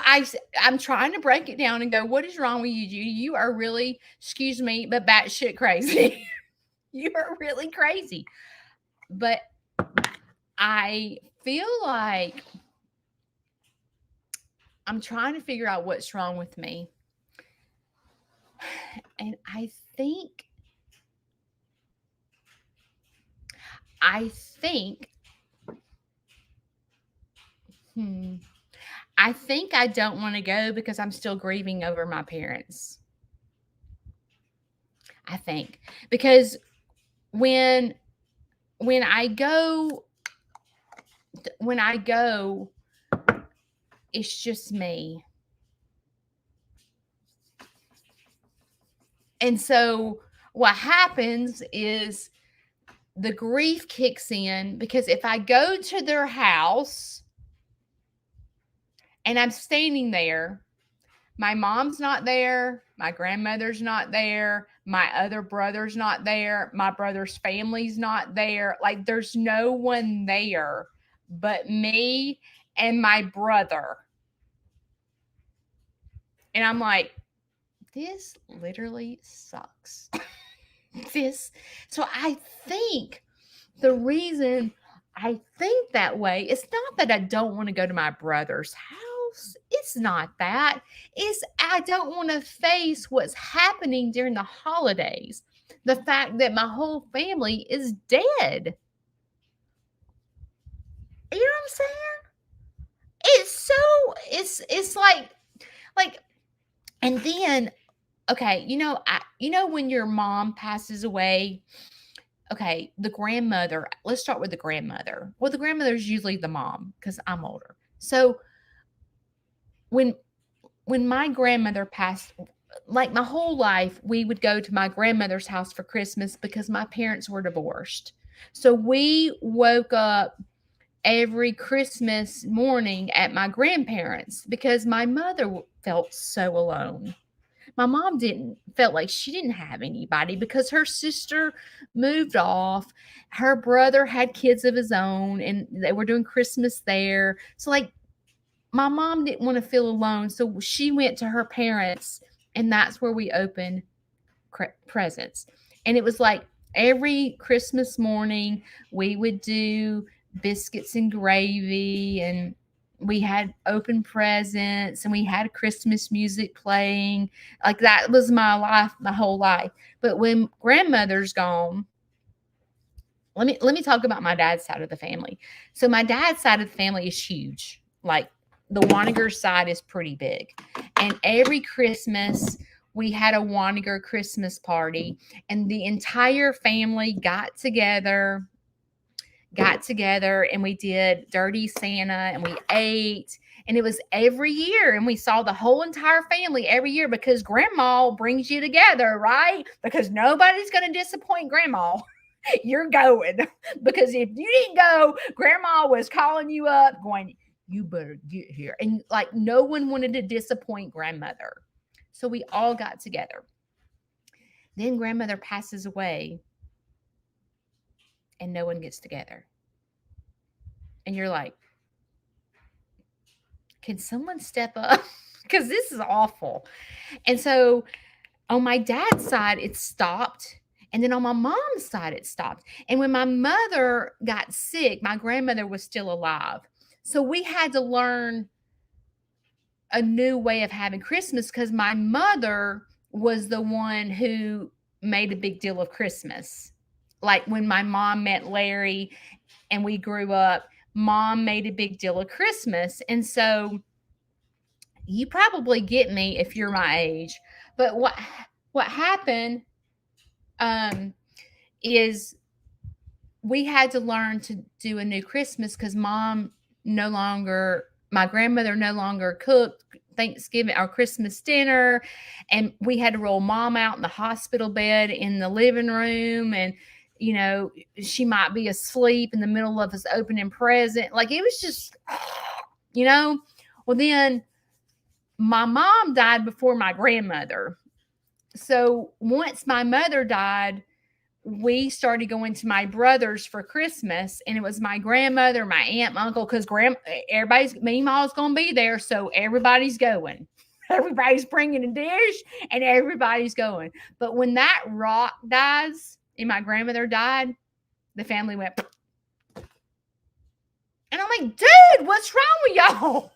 I'm trying to break it down and go, what is wrong with you, Judy? You are really, excuse me, but batshit crazy. You are really crazy. But I feel like I'm trying to figure out what's wrong with me. And I think I don't want to go because I'm still grieving over my parents. I think because when I go, it's just me. And so what happens is the grief kicks in because if I go to their house and I'm standing there, my mom's not there, my grandmother's not there, my other brother's not there, my brother's family's not there. Like there's no one there but me and my brother. And I'm like, this literally sucks. So I think the reason I think that way is not that I don't want to go to my brother's house. It's not that. It's I don't want to face what's happening during the holidays. The fact that my whole family is dead. You know what I'm saying? It's like and then okay, when your mom passes away, okay, the grandmother, let's start with the grandmother. Well, the grandmother is usually the mom because I'm older. So when my grandmother passed, like my whole life, we would go to my grandmother's house for Christmas because my parents were divorced. So we woke up every Christmas morning at my grandparents because my mother felt so alone. My mom felt like she didn't have anybody because her sister moved off. Her brother had kids of his own and they were doing Christmas there. So like my mom didn't want to feel alone. So she went to her parents and that's where we opened presents. And it was like every Christmas morning we would do biscuits and gravy and we had open presents and we had Christmas music playing. Like that was my life, my whole life. But when grandmother's gone, let me talk about my dad's side of the family. So my dad's side of the family is huge. Like the Waniger side is pretty big. And every Christmas we had a Waniger Christmas party and the entire family got together and we did Dirty Santa and we ate And it was every year. And we saw the whole entire family every year because grandma brings you together, right? Because nobody's going to disappoint grandma. You're going. Because if you didn't go, grandma was calling you up going, you better get here. And like no one wanted to disappoint grandmother. So we all got together. Then grandmother passes away and no one gets together. And you're like, can someone step up? Because this is awful. And so on my dad's side, it stopped. And then on my mom's side, it stopped. And when my mother got sick, my grandmother was still alive. So we had to learn a new way of having Christmas because my mother was the one who made a big deal of Christmas. Like when my mom met Larry and we grew up, mom made a big deal of Christmas. And so you probably get me if you're my age. But what happened is we had to learn to do a new Christmas because my grandmother no longer cooked Thanksgiving or Christmas dinner. And we had to roll mom out in the hospital bed in the living room. And, she might be asleep in the middle of us opening present. Like it was just, well, then my mom died before my grandmother. So once my mother died, we started going to my brother's for Christmas, and it was my grandmother, my aunt, my uncle, because Meemaw's going to be there, so everybody's going. Everybody's bringing a dish, and everybody's going. But when that rock dies, and my grandmother died, the family went, and I'm like, dude, what's wrong with y'all?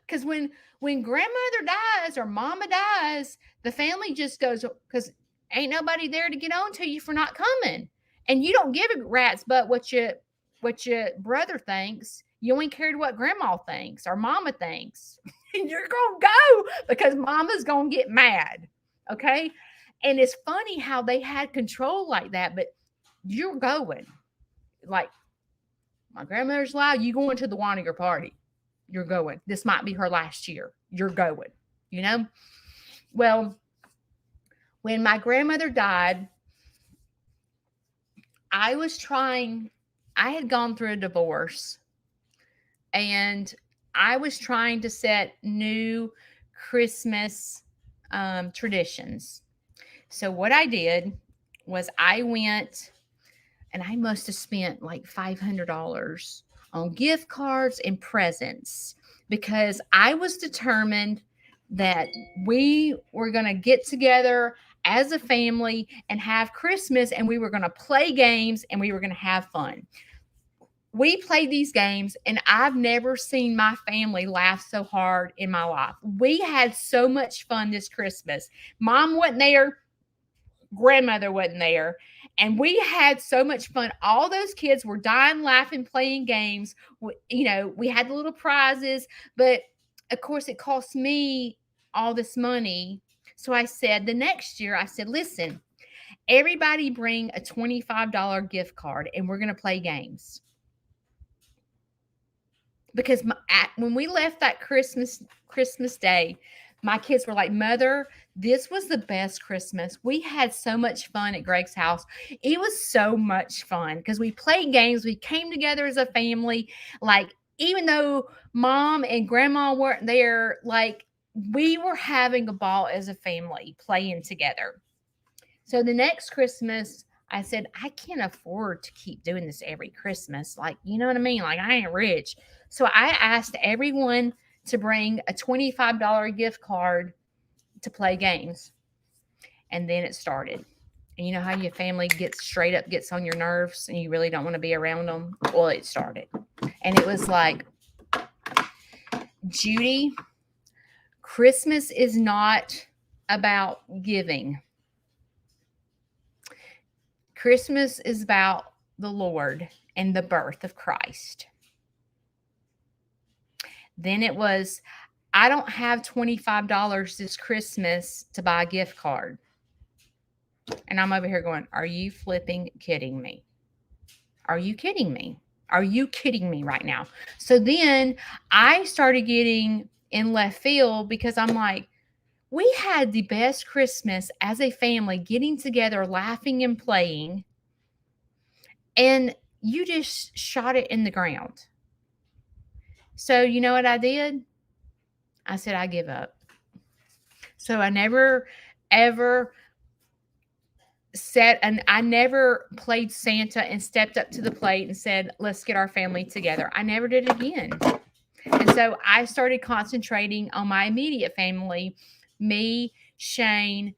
Because when grandmother dies or mama dies, the family just goes, because ain't nobody there to get on to you for not coming. And you don't give a rat's butt what your brother thinks. You only cared what grandma thinks or mama thinks. And you're going to go because mama's going to get mad. Okay. And it's funny how they had control like that, but you're going. Like, my grandmother's alive, you going to the Waniger party. You're going. This might be her last year. You're going, Well, when my grandmother died, I had gone through a divorce, and I was trying to set new Christmas traditions. So what I did was I went, and I must have spent like $500 on gift cards and presents because I was determined that we were going to get together as a family and have Christmas, and we were going to play games and we were going to have fun. We played these games, and I've never seen my family laugh so hard in my life. We had so much fun this Christmas. Mom wasn't there. Grandmother wasn't there. And we had so much fun. All those kids were dying, laughing, playing games. We had the little prizes, but of course it cost me all this money. So I said, the next year, listen, everybody bring a $25 gift card and we're going to play games. Because when we left that Christmas Day, my kids were like, Mother, this was the best Christmas. We had so much fun at Greg's house. It was so much fun because we played games. We came together as a family. Like, even though Mom and Grandma weren't there, like, we were having a ball as a family playing together. So the next Christmas, I said, I can't afford to keep doing this every Christmas. Like, you know what I mean? Like, I ain't rich. So I asked everyone to bring a $25 gift card to play games. And then it started. And you know how your family gets on your nerves and you really don't want to be around them? Well, it started. And it was like, Judy, Christmas is not about giving. Christmas is about the Lord and the birth of Christ. Then it was, I don't have $25 this Christmas to buy a gift card. And I'm over here going, are you flipping kidding me? Are you kidding me? Are you kidding me right now? So then I started getting in left field because I'm like, we had the best Christmas as a family, getting together, laughing and playing, and you just shot it in the ground. So you know what I did? I said, I give up. So I never, ever I never played Santa and stepped up to the plate and said, let's get our family together. I never did it again. And so I started concentrating on my immediate family, me, Shane,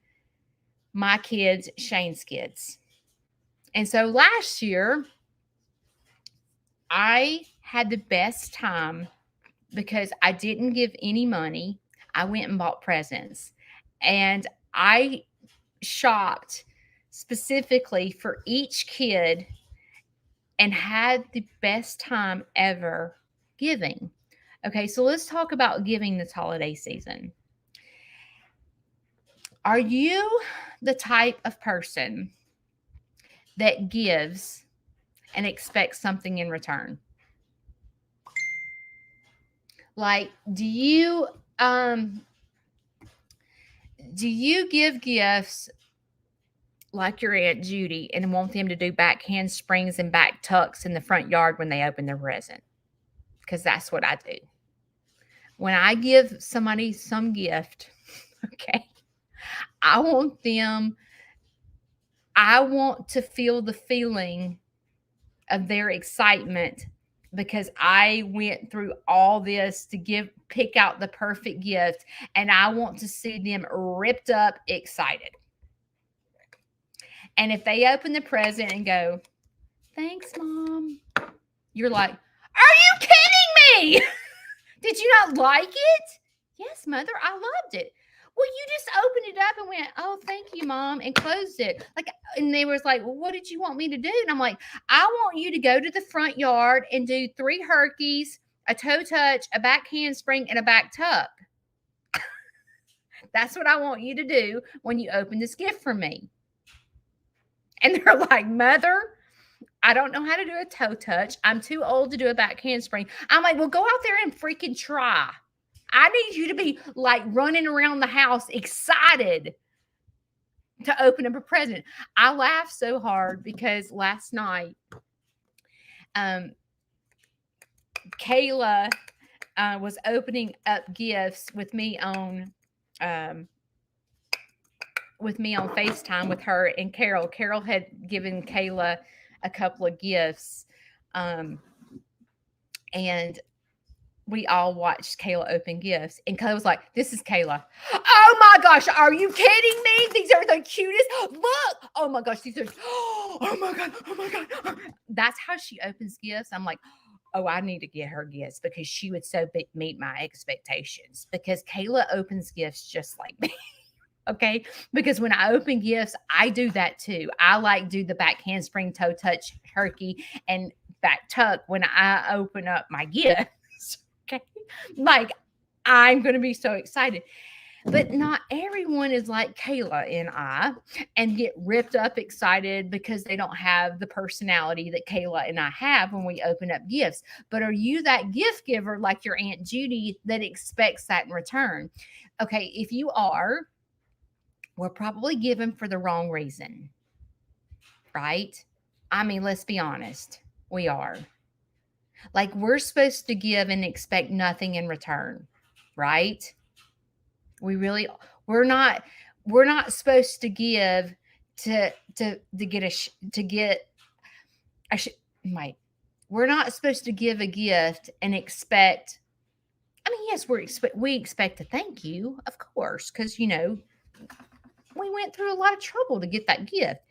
my kids, Shane's kids. And so last year, I had the best time because I didn't give any money. I went and bought presents. And I shopped specifically for each kid and had the best time ever giving. Okay, so let's talk about giving this holiday season. Are you the type of person that gives and expects something in return? Like, do you give gifts like your Aunt Judy and want them to do back handsprings and back tucks in the front yard when they open their present? Because that's what I do. When I give somebody some gift, okay, I want to feel the feeling of their excitement because I went through all this to pick out the perfect gift, and I want to see them ripped up, excited. And if they open the present and go, thanks, Mom, you're like, are you kidding me? Did you not like it? Yes, Mother, I loved it. Well, you just opened it up and went, oh, thank you, Mom, and closed it. And they was like, well, what did you want me to do? And I'm like, I want you to go to the front yard and do 3 herkies, a toe touch, a back handspring, and a back tuck. That's what I want you to do when you open this gift from me. And they're like, Mother, I don't know how to do a toe touch. I'm too old to do a back handspring. I'm like, well, go out there and freaking try. I need you to be like running around the house excited to open up a present. I laughed so hard because last night, Kayla was opening up gifts with me on FaceTime with her and Carol. Carol had given Kayla a couple of gifts, and we all watched Kayla open gifts, and Kayla was like, this is Kayla. Oh my gosh, are you kidding me? These are the cutest. Look. Oh my gosh, these are, oh my God, oh my God. That's how she opens gifts. I'm like, oh, I need to get her gifts because she would so meet my expectations, because Kayla opens gifts just like me. Okay. Because when I open gifts, I do that too. I do the back handspring, toe touch, herky, and back tuck when I open up my gifts. Okay. Like, I'm going to be so excited. But not everyone is like Kayla and I and get ripped up excited because they don't have the personality that Kayla and I have when we open up gifts. But are you that gift giver like your Aunt Judy that expects that in return? Okay. If you are, we're probably giving for the wrong reason, right? I mean, let's be honest. We are. Like, we're supposed to give and expect nothing in return, right? We're not supposed to give we're not supposed to give a gift and expect, I mean, yes, we expect a thank you, of course, because, we went through a lot of trouble to get that gift.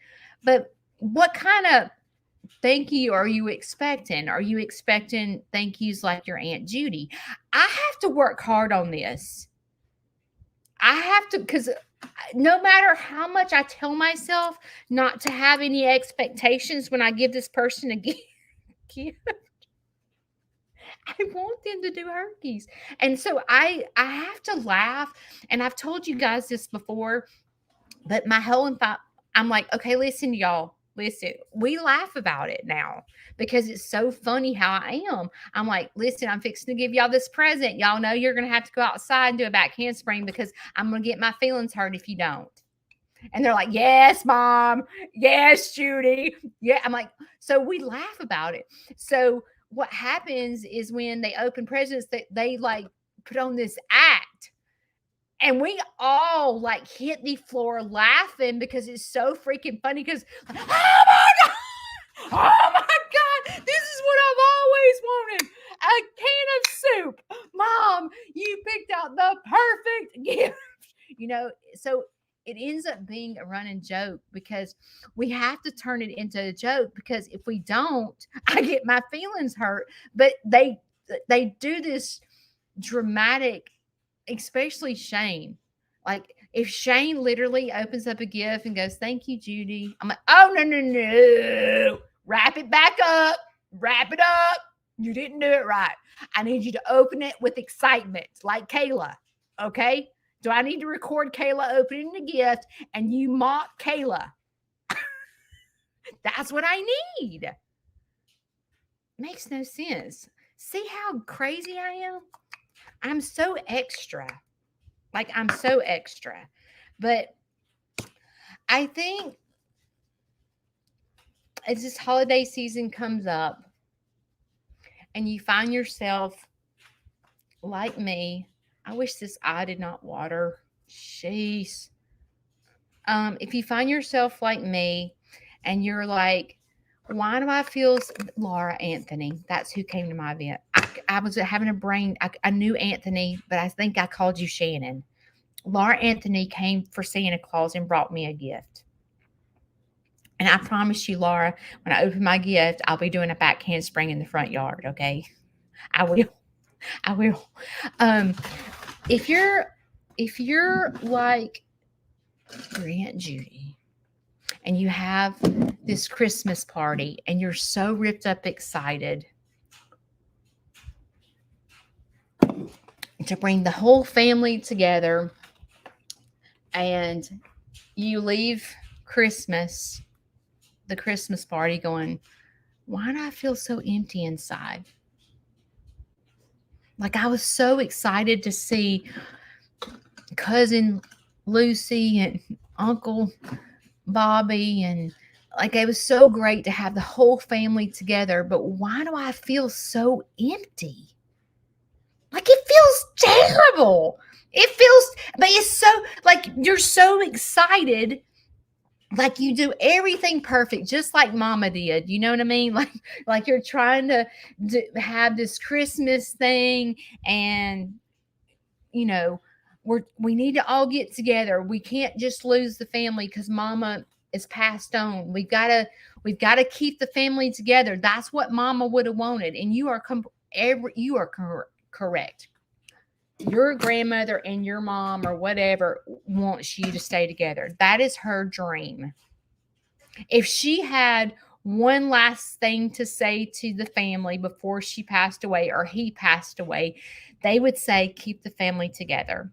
But what kind of thank you are you expecting? Are you expecting thank yous like your Aunt Judy? I have to work hard on this. I have to, because no matter how much I tell myself not to have any expectations when I give this person a gift, I want them to do herkies. And so I have to laugh. And I've told you guys this before, but my whole thought, I'm like, okay, listen, y'all. Listen, we laugh about it now because it's so funny how I am. I'm like, listen, I'm fixing to give y'all this present. Y'all know you're going to have to go outside and do a back handspring because I'm going to get my feelings hurt if you don't. And they're like, yes, mom. Yes, Judy. Yeah. I'm like, so we laugh about it. So what happens is when they open presents, they like put on this act. And we all like hit the floor laughing because it's so freaking funny. Because, oh my God. Oh my God. This is what I've always wanted. A can of soup. Mom, you picked out the perfect gift. So it ends up being a running joke because we have to turn it into a joke, because if we don't, I get my feelings hurt. But they do this dramatic, especially Shane. Like if Shane literally opens up a gift and goes, "Thank you, Judy," I'm like, "Oh no. Wrap it back up. Wrap it up. You didn't do it right. I need you to open it with excitement like Kayla." Okay? Do I need to record Kayla opening the gift and you mock Kayla? That's what I need. Makes no sense. See how crazy I am? I'm so extra. Like, I'm so extra. But I think as this holiday season comes up and you find yourself like me, I wish this eye did not water. Jeez. If you find yourself like me and you're like, why do I feel Laura Anthony? That's who came to my event. I was having a brain. I knew Anthony, but I think I called you Shannon. Laura Anthony came for Santa Claus and brought me a gift. And I promise you, Laura, when I open my gift, I'll be doing a back handspring in the front yard. Okay, I will. I will. If you're like your Aunt Judy, and you have this Christmas party and you're so ripped up excited to bring the whole family together, and you leave the Christmas party going, why do I feel so empty inside? Like I was so excited to see cousin Lucy and Uncle Bobby, and like it was so great to have the whole family together, but why do I feel so empty? Like it feels terrible. But it's so like you're so excited, like you do everything perfect, just like Mama did. You know what I mean? Like you're trying to have this Christmas thing, and you know we need to all get together. We can't just lose the family because Mama is passed on. We've got to keep the family together. That's what Mama would have wanted, and you are correct. Your grandmother and your mom or whatever wants you to stay together. That is her dream. If she had one last thing to say to the family before she passed away or he passed away, they would say, keep the family together.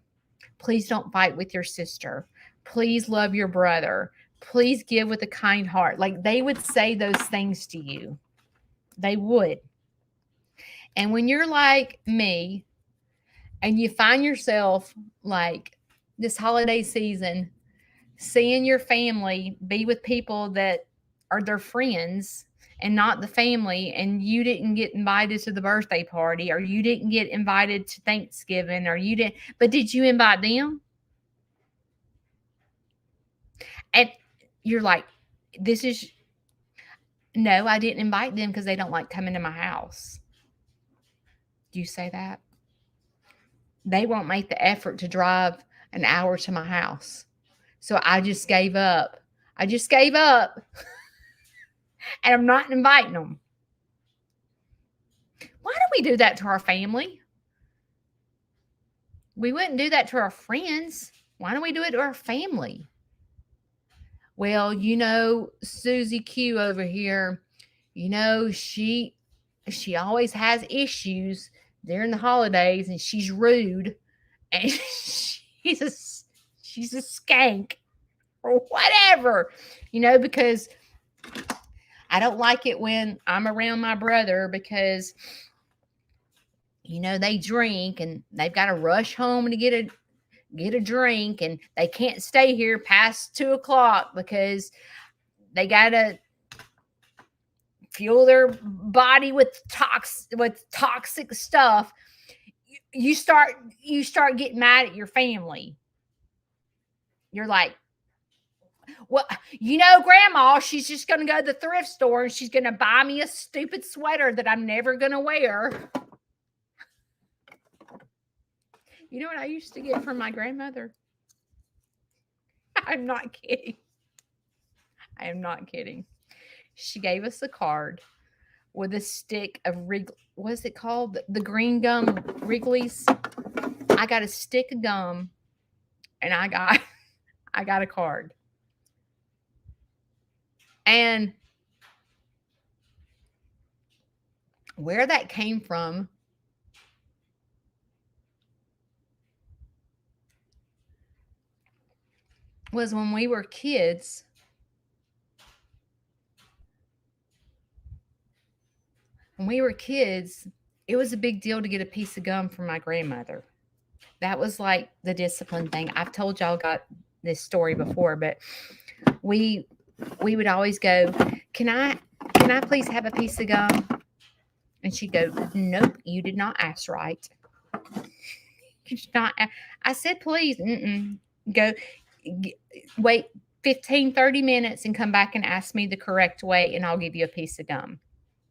Please don't fight with your sister. Please love your brother. Please give with a kind heart. Like they would say those things to you. They would. And when you're like me and you find yourself like this holiday season, seeing your family be with people that are their friends and not the family, and you didn't get invited to the birthday party, or you didn't get invited to Thanksgiving, or you didn't, but did you invite them? And you're like, no, I didn't invite them because they don't like coming to my house. Do you say that? They won't make the effort to drive an hour to my house. So I just gave up. And I'm not inviting them. Why do we do that to our family? We wouldn't do that to our friends. Why don't we do it to our family? Well, Susie Q over here, she always has issues during the holidays, and she's rude, and she's a skank or whatever, because I don't like it when I'm around my brother because, they drink and they've got to rush home to get a drink, and they can't stay here past 2 o'clock because they got to fuel their body with toxic stuff. You start getting mad at your family. You're like, well, grandma, she's just going to go to the thrift store and she's going to buy me a stupid sweater that I'm never going to wear. You know what I used to get from my grandmother? I'm not kidding. I am not kidding. She gave us a card with a stick of what's it called? The green gum Wrigley's. I got a stick of gum and I got a card. And where that came from was when we were kids. When we were kids, it was a big deal to get a piece of gum from my grandmother. That was like the discipline thing. I've told y'all got this story before, but we would always go, can I please have a piece of gum? And she'd go, nope, you did not ask right. You did not. I said, please. Go wait 15, 30 minutes and come back and ask me the correct way, and I'll give you a piece of gum.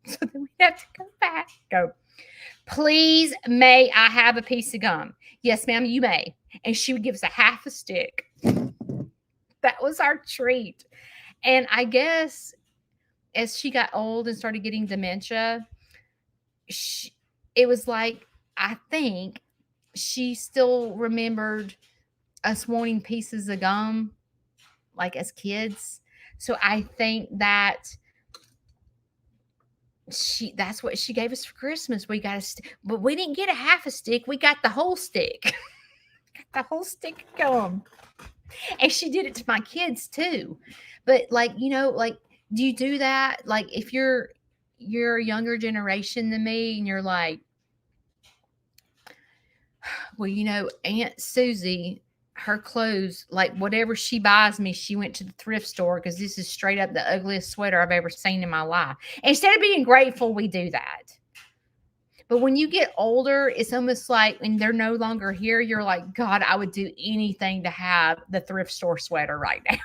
So then we have to come back. Go, please, may I have a piece of gum? Yes, ma'am, you may. And she would give us a half a stick. That was our treat. And I guess as she got old and started getting dementia, it was like, I think she still remembered us wanting pieces of gum, like as kids. So I think that that's what she gave us for Christmas. We got a stick, but we didn't get a half a stick. We got the whole stick. The whole stick of gum. And she did it to my kids too. But do you do that? Like if you're a younger generation than me and you're like, well, Aunt Susie, her clothes, like whatever she buys me, she went to the thrift store because this is straight up the ugliest sweater I've ever seen in my life. Instead of being grateful, we do that. But when you get older, it's almost like when they're no longer here, you're like, God, I would do anything to have the thrift store sweater right now.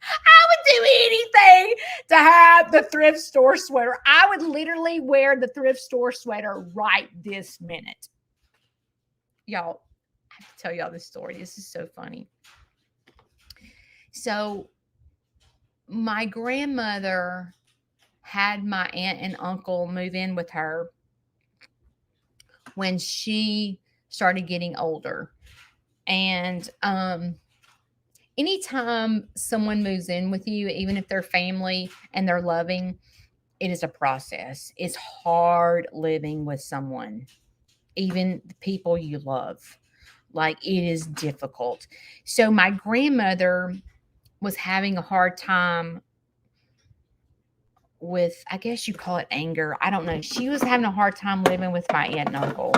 I would do anything to have the thrift store sweater. I would literally wear the thrift store sweater right this minute. Y'all, I have to tell y'all this story. This is so funny. So my grandmother had my aunt and uncle move in with her when she started getting older. And anytime someone moves in with you, even if they're family and they're loving, it is a process. It's hard living with someone, even the people you love. Like, it is difficult. So my grandmother was having a hard time with, I guess you call it anger. I don't know. She was having a hard time living with my aunt and uncle.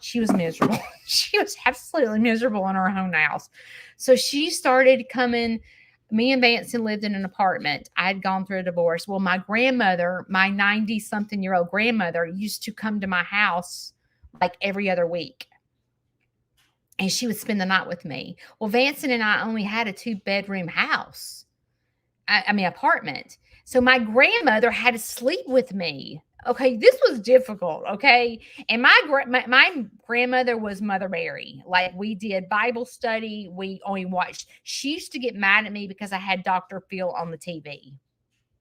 She was miserable. She was absolutely miserable in her own house. So she started coming. Me and Vanson lived in an apartment. I had gone through a divorce. Well, my grandmother, my 90-something-year-old grandmother, used to come to my house like every other week. And she would spend the night with me. Well, Vanson and I only had a 2-bedroom house. Apartment. So my grandmother had to sleep with me. Okay, this was difficult. Okay, and my grandmother was Mother Mary. Like, we did Bible study. We only watched. She used to get mad at me because I had Dr. Phil on the TV.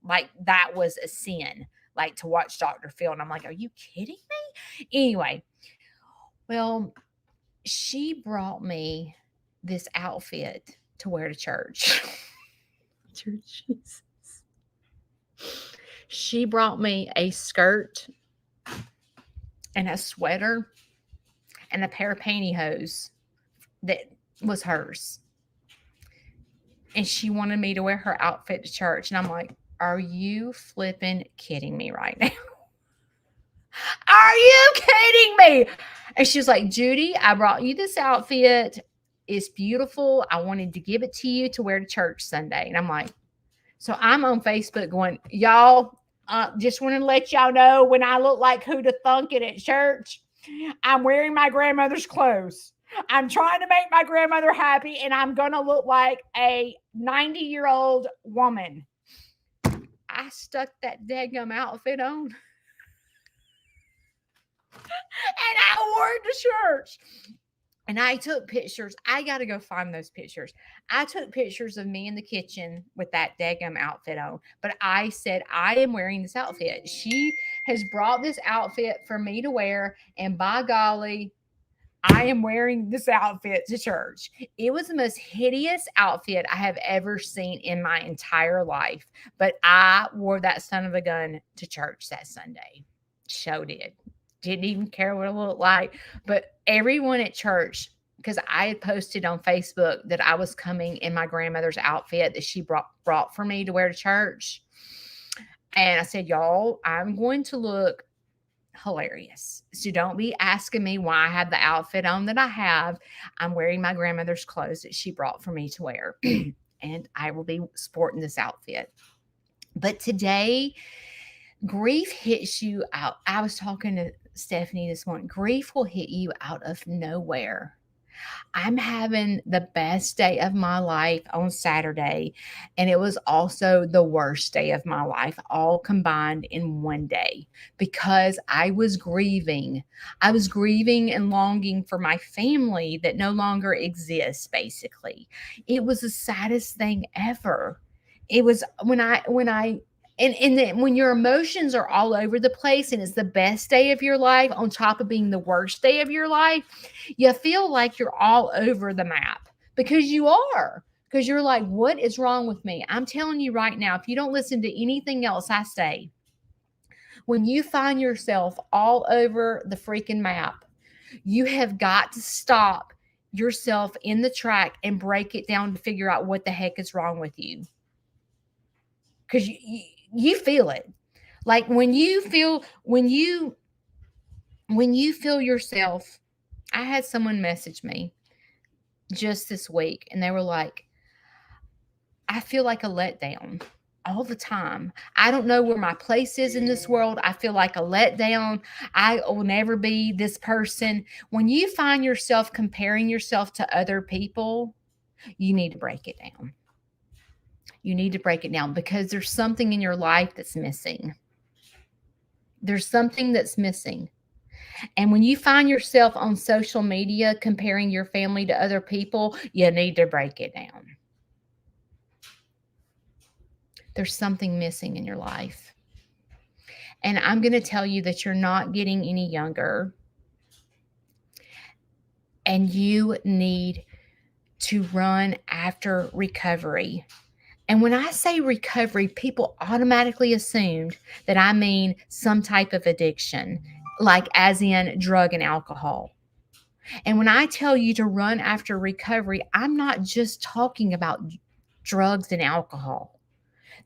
Like, that was a sin. Like, to watch Dr. Phil, and I'm like, are you kidding me? Anyway, well, she brought me this outfit to wear to church. Jesus. She brought me a skirt and a sweater and a pair of pantyhose that was hers. And she wanted me to wear her outfit to church. And I'm like, are you flipping kidding me right now? Are you kidding me? And she was like, Judy, I brought you this outfit. It's beautiful. I wanted to give it to you to wear to church Sunday. And I'm like, so I'm on Facebook going, y'all, just want to let y'all know when I look like who to thunk it at church, I'm wearing my grandmother's clothes. I'm trying to make my grandmother happy, and I'm going to look like a 90-year-old woman. I stuck that daggum outfit on, and I wore it to church. And I took pictures. I got to go find those pictures. I took pictures of me in the kitchen with that daggum outfit on. But I said, I am wearing this outfit. She has brought this outfit for me to wear. And by golly, I am wearing this outfit to church. It was the most hideous outfit I have ever seen in my entire life. But I wore that son of a gun to church that Sunday. So did. Didn't even care what it looked like. But everyone at church, because I had posted on Facebook that I was coming in my grandmother's outfit that she brought for me to wear to church. And I said, y'all, I'm going to look hilarious. So don't be asking me why I have the outfit on that I have. I'm wearing my grandmother's clothes that she brought for me to wear. And I will be sporting this outfit. But today, grief hits you out. I was talking to Stephanie this morning. Grief will hit you out of nowhere. I'm having the best day of my life on Saturday, and it was also the worst day of my life, all combined in one day, because I was grieving. I was grieving and longing for my family that no longer exists, basically. It was the saddest thing ever. It was and then when your emotions are all over the place and it's the best day of your life on top of being the worst day of your life, you feel like you're all over the map because you are. Because you're like, what is wrong with me? I'm telling you right now, if you don't listen to anything else I say, when you find yourself all over the freaking map, you have got to stop yourself in the track and break it down to figure out what the heck is wrong with you. Because you feel it. Like when you feel yourself, I had someone message me just this week and they were like, I feel like a letdown all the time. I don't know where my place is in this world. I feel like a letdown. I will never be this person. When you find yourself comparing yourself to other people, you need to break it down. You need to break it down because there's something in your life that's missing. There's something that's missing. And when you find yourself on social media comparing your family to other people, you need to break it down. There's something missing in your life. And I'm going to tell you that you're not getting any younger. And you need to run after recovery. And when I say recovery, people automatically assumed that I mean some type of addiction, like as in drug and alcohol. And when I tell you to run after recovery, I'm not just talking about drugs and alcohol.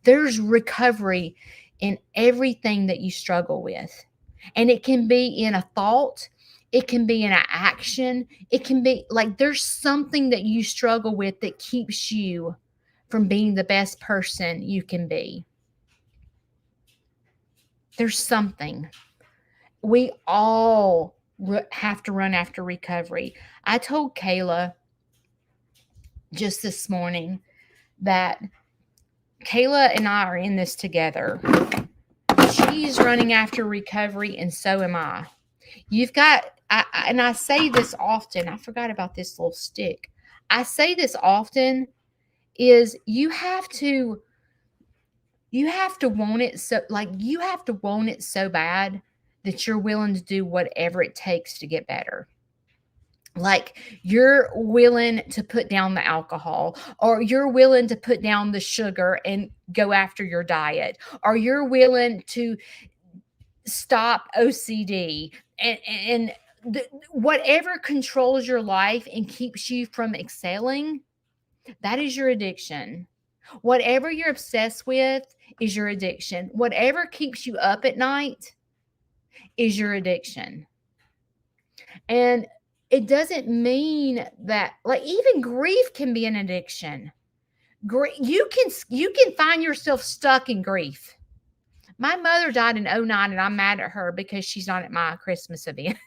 There's recovery in everything that you struggle with. And it can be in a thought. It can be in an action. It can be like there's something that you struggle with that keeps you from being the best person you can be. There's something. We all have to run after recovery. I told Kayla just this morning that Kayla and I are in this together. She's running after recovery, and so am I. And I say this often. I forgot about this little stick. I say this often is you have to want it you have to want it so bad that you're willing to do whatever it takes to get better. Like you're willing to put down the alcohol, or you're willing to put down the sugar and go after your diet, or you're willing to stop OCD and whatever controls your life and keeps you from excelling. That is your addiction. Whatever you're obsessed with is your addiction. Whatever keeps you up at night is your addiction. And it doesn't mean that, like, even grief can be an addiction. You can find yourself stuck in grief. My mother died in 09, and I'm mad at her because she's not at my Christmas event.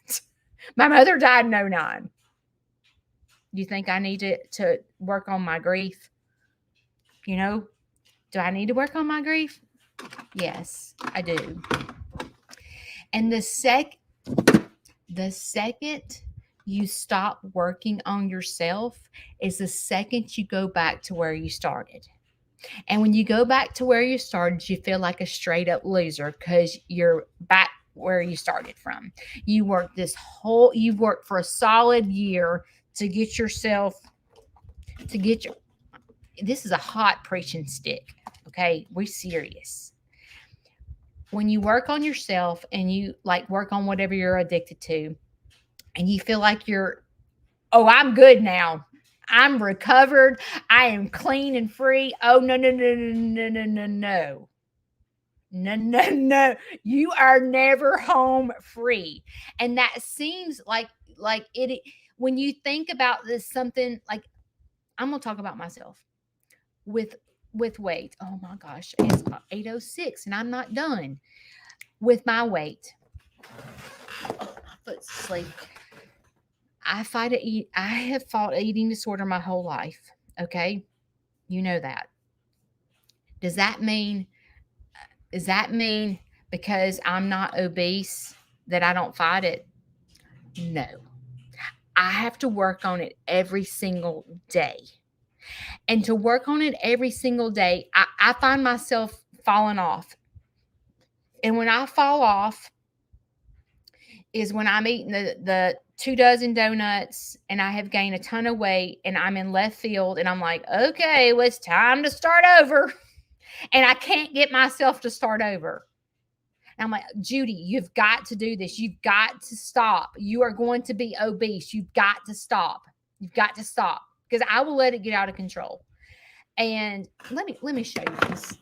My mother died in 09. Do you think I need to work on my grief? You know, do I need to work on my grief? Yes, I do. And the second you stop working on yourself is the second you go back to where you started. And when you go back to where you started, you feel like a straight up loser because you're back where you started from. You've worked for a solid year to get yourself, this is a hot preaching stick. Okay. We're serious. When you work on yourself and you like work on whatever you're addicted to, and you feel like I'm good now. I'm recovered. I am clean and free. Oh, no, no, no, no, no, no, no, no. No, no, no. You are never home free. And that seems like it when you think about this, something like, I'm gonna talk about myself with weight. Oh my gosh, it's 8:06 and I'm not done with my weight. Oh, my foot's asleep. I have fought eating disorder my whole life. Okay. You know that. Does that mean because I'm not obese that I don't fight it? No. I have to work on it every single day. And to work on it every single day, I find myself falling off. And when I fall off is when I'm eating the 2 dozen donuts and I have gained a ton of weight and I'm in left field and I'm like, okay, well, it's time to start over. And I can't get myself to start over. And I'm like, Judy, you've got to do this. You've got to stop. You are going to be obese. You've got to stop. You've got to stop because I will let it get out of control. And let me show you this.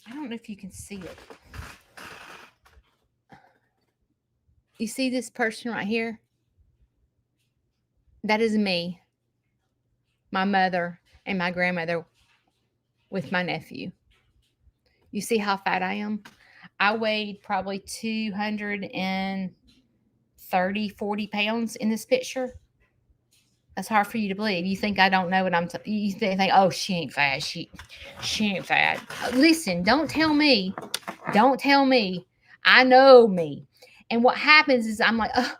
I don't know if you can see it. You see this person right here? That is me, my mother, and my grandmother with my nephew. You see how fat I am? I weighed probably 230, 40 pounds in this picture. That's hard for you to believe. You think I don't know what you think, oh, she ain't fat. She ain't fat. Listen, don't tell me. I know me. And what happens is I'm like, oh,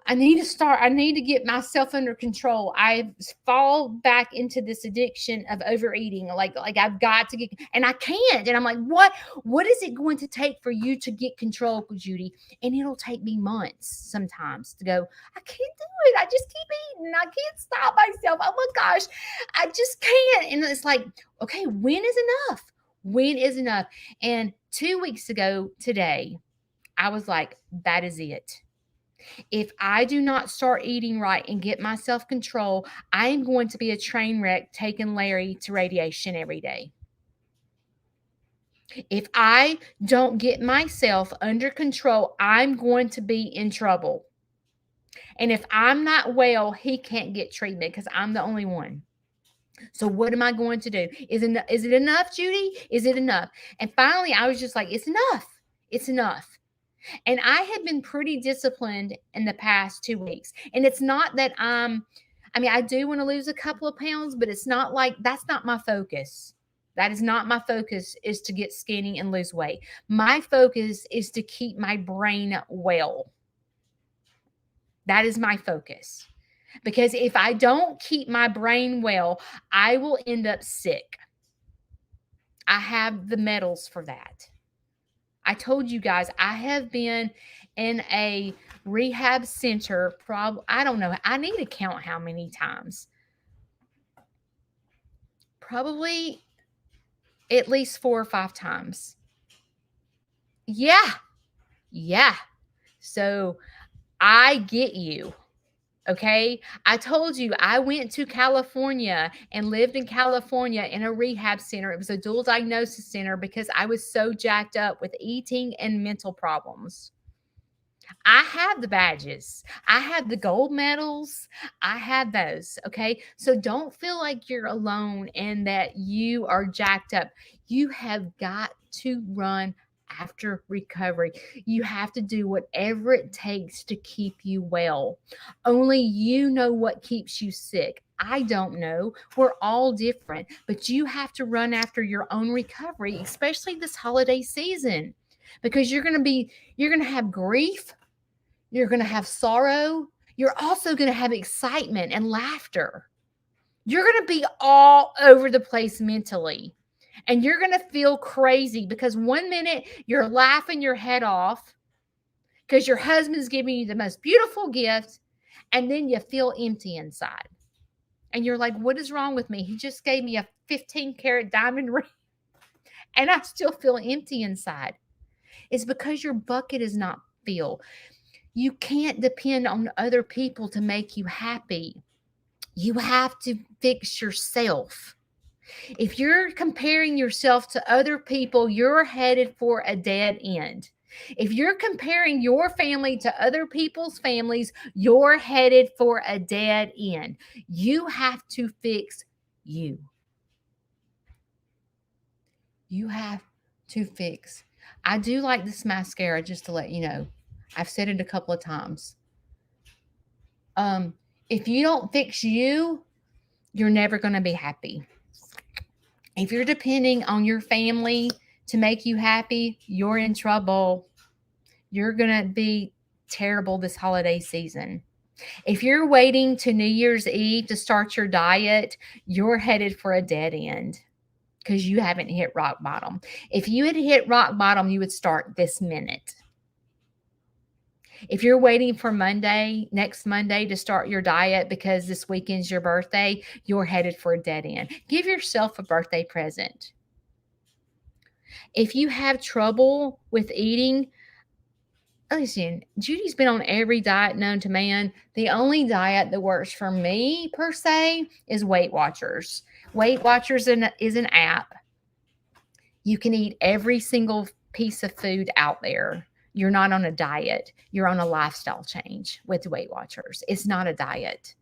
I need to get myself under control. I fall back into this addiction of overeating. Like I've got to get, and I can't. And I'm like, what is it going to take for you to get control, Judy? And it'll take me months sometimes to go, I can't do it. I just keep eating. I can't stop myself. Oh my gosh, I just can't. And it's like, okay, when is enough? When is enough? And 2 weeks ago today, I was like, that is it. If I do not start eating right and get my self-control, I am going to be a train wreck taking Larry to radiation every day. If I don't get myself under control, I'm going to be in trouble. And if I'm not well, he can't get treatment because I'm the only one. So what am I going to do? Is it enough, Judy? Is it enough? And finally, I was just like, it's enough. It's enough. And I have been pretty disciplined in the past 2 weeks. And it's not that I do want to lose a couple of pounds, but it's not like that's not my focus. That is not my focus, is to get skinny and lose weight. My focus is to keep my brain well. That is my focus. Because if I don't keep my brain well, I will end up sick. I have the medals for that. I told you guys, I have been in a rehab center, I don't know. I need to count how many times. Probably at least 4 or 5 times. Yeah. Yeah. So I get you. Okay. I told you I went to California and lived in California in a rehab center. It was a dual diagnosis center because I was so jacked up with eating and mental problems. I have the badges. I have the gold medals. I have those. Okay. So don't feel like you're alone and that you are jacked up. You have got to run after recovery. You have to do whatever it takes to keep you well. Only you know what keeps you sick. I don't know. We're all different, but you have to run after your own recovery, especially this holiday season, because you're going to have grief, you're going to have sorrow. You're also going to have excitement and laughter. You're going to be all over the place mentally. And you're going to feel crazy because one minute you're laughing your head off because your husband's giving you the most beautiful gift. And then you feel empty inside. And you're like, what is wrong with me? He just gave me a 15-carat diamond ring and I still feel empty inside. It's because your bucket is not filled. You can't depend on other people to make you happy. You have to fix yourself. If you're comparing yourself to other people, you're headed for a dead end. If you're comparing your family to other people's families, you're headed for a dead end. You have to fix you. You have to fix. I do like this mascara, just to let you know. I've said it a couple of times. If you don't fix you, you're never going to be happy. If you're depending on your family to make you happy, you're in trouble. You're going to be terrible this holiday season. If you're waiting to New Year's Eve to start your diet, you're headed for a dead end because you haven't hit rock bottom. If you had hit rock bottom, you would start this minute. If you're waiting for next Monday to start your diet because this weekend's your birthday, you're headed for a dead end. Give yourself a birthday present. If you have trouble with eating, listen, Judy's been on every diet known to man. The only diet that works for me, per se, is Weight Watchers. Weight Watchers is an app. You can eat every single piece of food out there. You're not on a diet. You're on a lifestyle change with Weight Watchers. It's not a diet.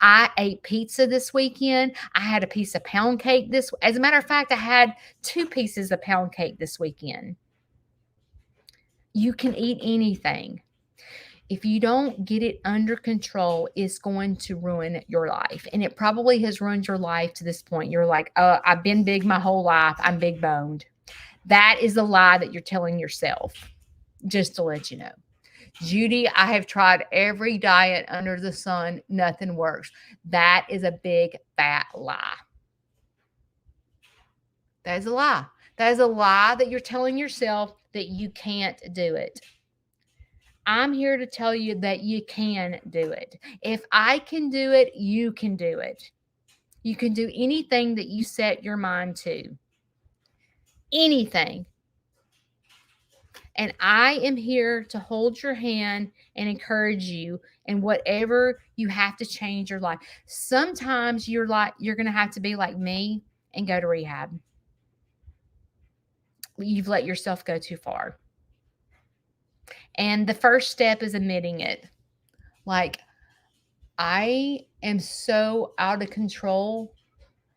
I ate pizza this weekend. I had a piece of pound cake as a matter of fact, I had 2 pieces of pound cake this weekend. You can eat anything. If you don't get it under control, it's going to ruin your life. And it probably has ruined your life to this point. You're like, I've been big my whole life. I'm big boned. That is a lie that you're telling yourself. Just to let you know. Judy, I have tried every diet under the sun. Nothing works. That is a big fat lie. That is a lie. That is a lie that you're telling yourself that you can't do it. I'm here to tell you that you can do it. If I can do it, you can do it. You can do anything that you set your mind to. Anything. And I am here to hold your hand and encourage you in whatever you have to change your life. Sometimes you're going to have to be like me and go to rehab. You've let yourself go too far. And the first step is admitting it. Like, I am so out of control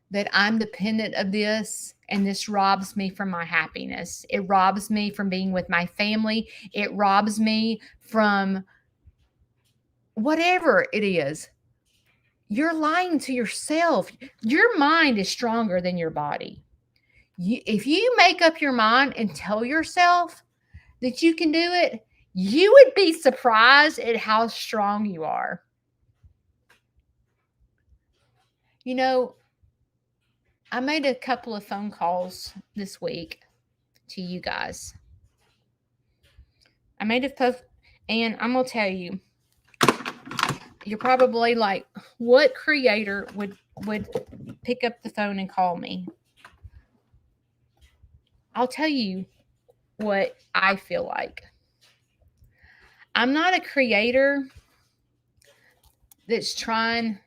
that I'm dependent of this, and this robs me from my happiness. It robs me from being with my family. It robs me from whatever it is. You're lying to yourself. Your mind is stronger than your body. If you make up your mind and tell yourself that you can do it, you would be surprised at how strong you are. You know, I made a couple of phone calls this week to you guys. I made a phone, and I'm going to tell you, you're probably like, what creator would pick up the phone and call me? I'll tell you what I feel like. I'm not a creator that's trying.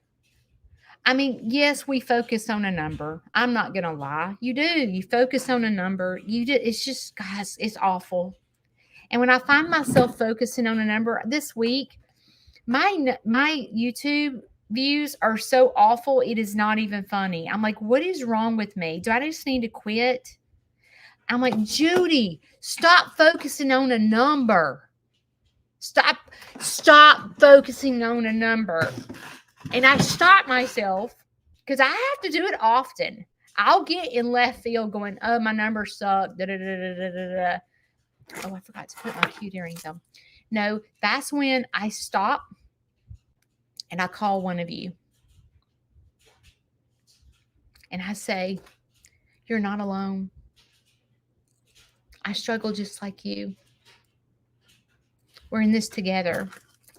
I mean, yes, we focus on a number. I'm not going to lie. You do. You focus on a number. You do. It's just, guys, it's awful. And when I find myself focusing on a number this week, my YouTube views are so awful. It is not even funny. I'm like, what is wrong with me? Do I just need to quit? I'm like, Judy, stop focusing on a number. Stop focusing on a number. And I stop myself because I have to do it often. I'll get in left field going, oh, my numbers suck. Da, da, da, da, da, da, da. Oh, I forgot to put my cute earrings on. No, that's when I stop and I call one of you. And I say, you're not alone. I struggle just like you. We're in this together.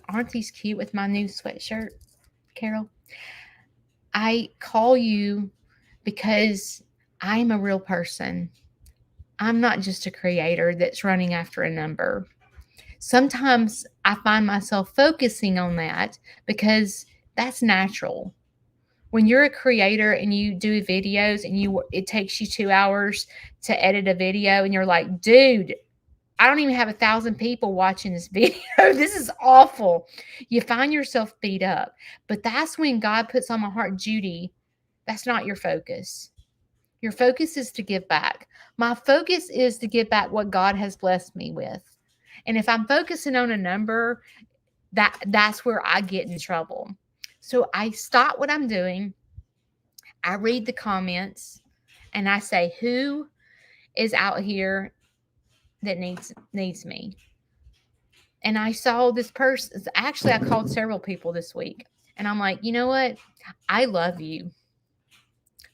Aren't these cute with my new sweatshirt, Carol? I call you because I'm a real person. I'm not just a creator that's running after a number. Sometimes I find myself focusing on that because that's natural. When you're a creator and you do videos and it takes you 2 hours to edit a video and you're like, dude, I don't even have 1,000 people watching this video. This is awful. You find yourself beat up. But that's when God puts on my heart, Judy, that's not your focus. Your focus is to give back. My focus is to give back what God has blessed me with. And if I'm focusing on a number, that's where I get in trouble. So I stop what I'm doing. I read the comments and I say, who is out here that needs me? And I saw this person. Actually, I called several people this week. And I'm like, you know what? I love you.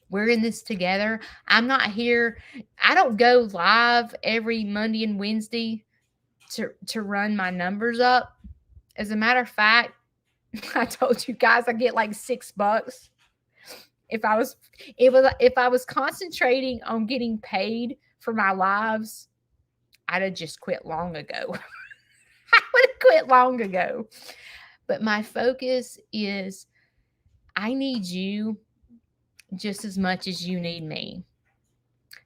We're in this together. I'm not here. I don't go live every Monday and Wednesday to run my numbers up. As a matter of fact, I told you guys I get like $6. If I was concentrating on getting paid for my lives, I'd have just quit long ago. I would have quit long ago. But my focus is I need you just as much as you need me.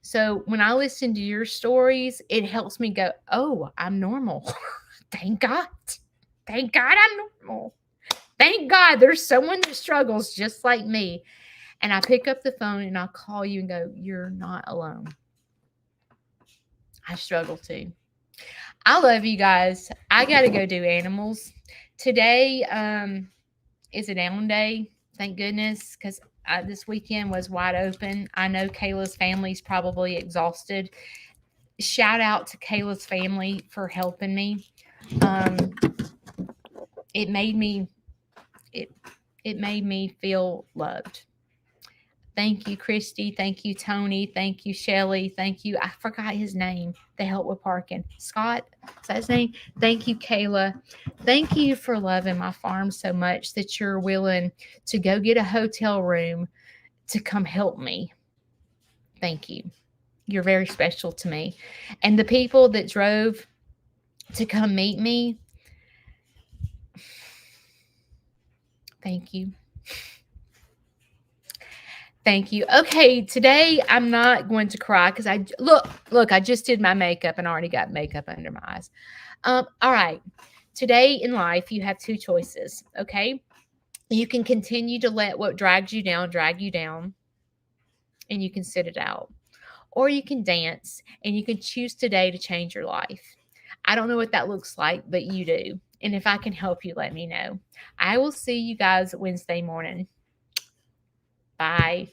So when I listen to your stories, it helps me go, oh, I'm normal. Thank God. Thank God I'm normal. Thank God there's someone that struggles just like me. And I pick up the phone and I'll call you and go, you're not alone. I struggle too. I love you guys. I got to go do animals. Today is a down day. Thank goodness, because this weekend was wide open. I know Kayla's family's probably exhausted. Shout out to Kayla's family for helping me. It made me feel loved. Thank you, Christy. Thank you, Tony. Thank you, Shelly. Thank you. I forgot his name. They help with parking. Scott, is that his name? Thank you, Kayla. Thank you for loving my farm so much that you're willing to go get a hotel room to come help me. Thank you. You're very special to me. And the people that drove to come meet me, thank you. Thank you. Okay, today I'm not going to cry because I just did my makeup and already got makeup under my eyes. All right. Today in life, you have two choices, okay? You can continue to let what drags you down drag you down, and you can sit it out. Or you can dance, and you can choose today to change your life. I don't know what that looks like, but you do. And if I can help you, let me know. I will see you guys Wednesday morning. Bye.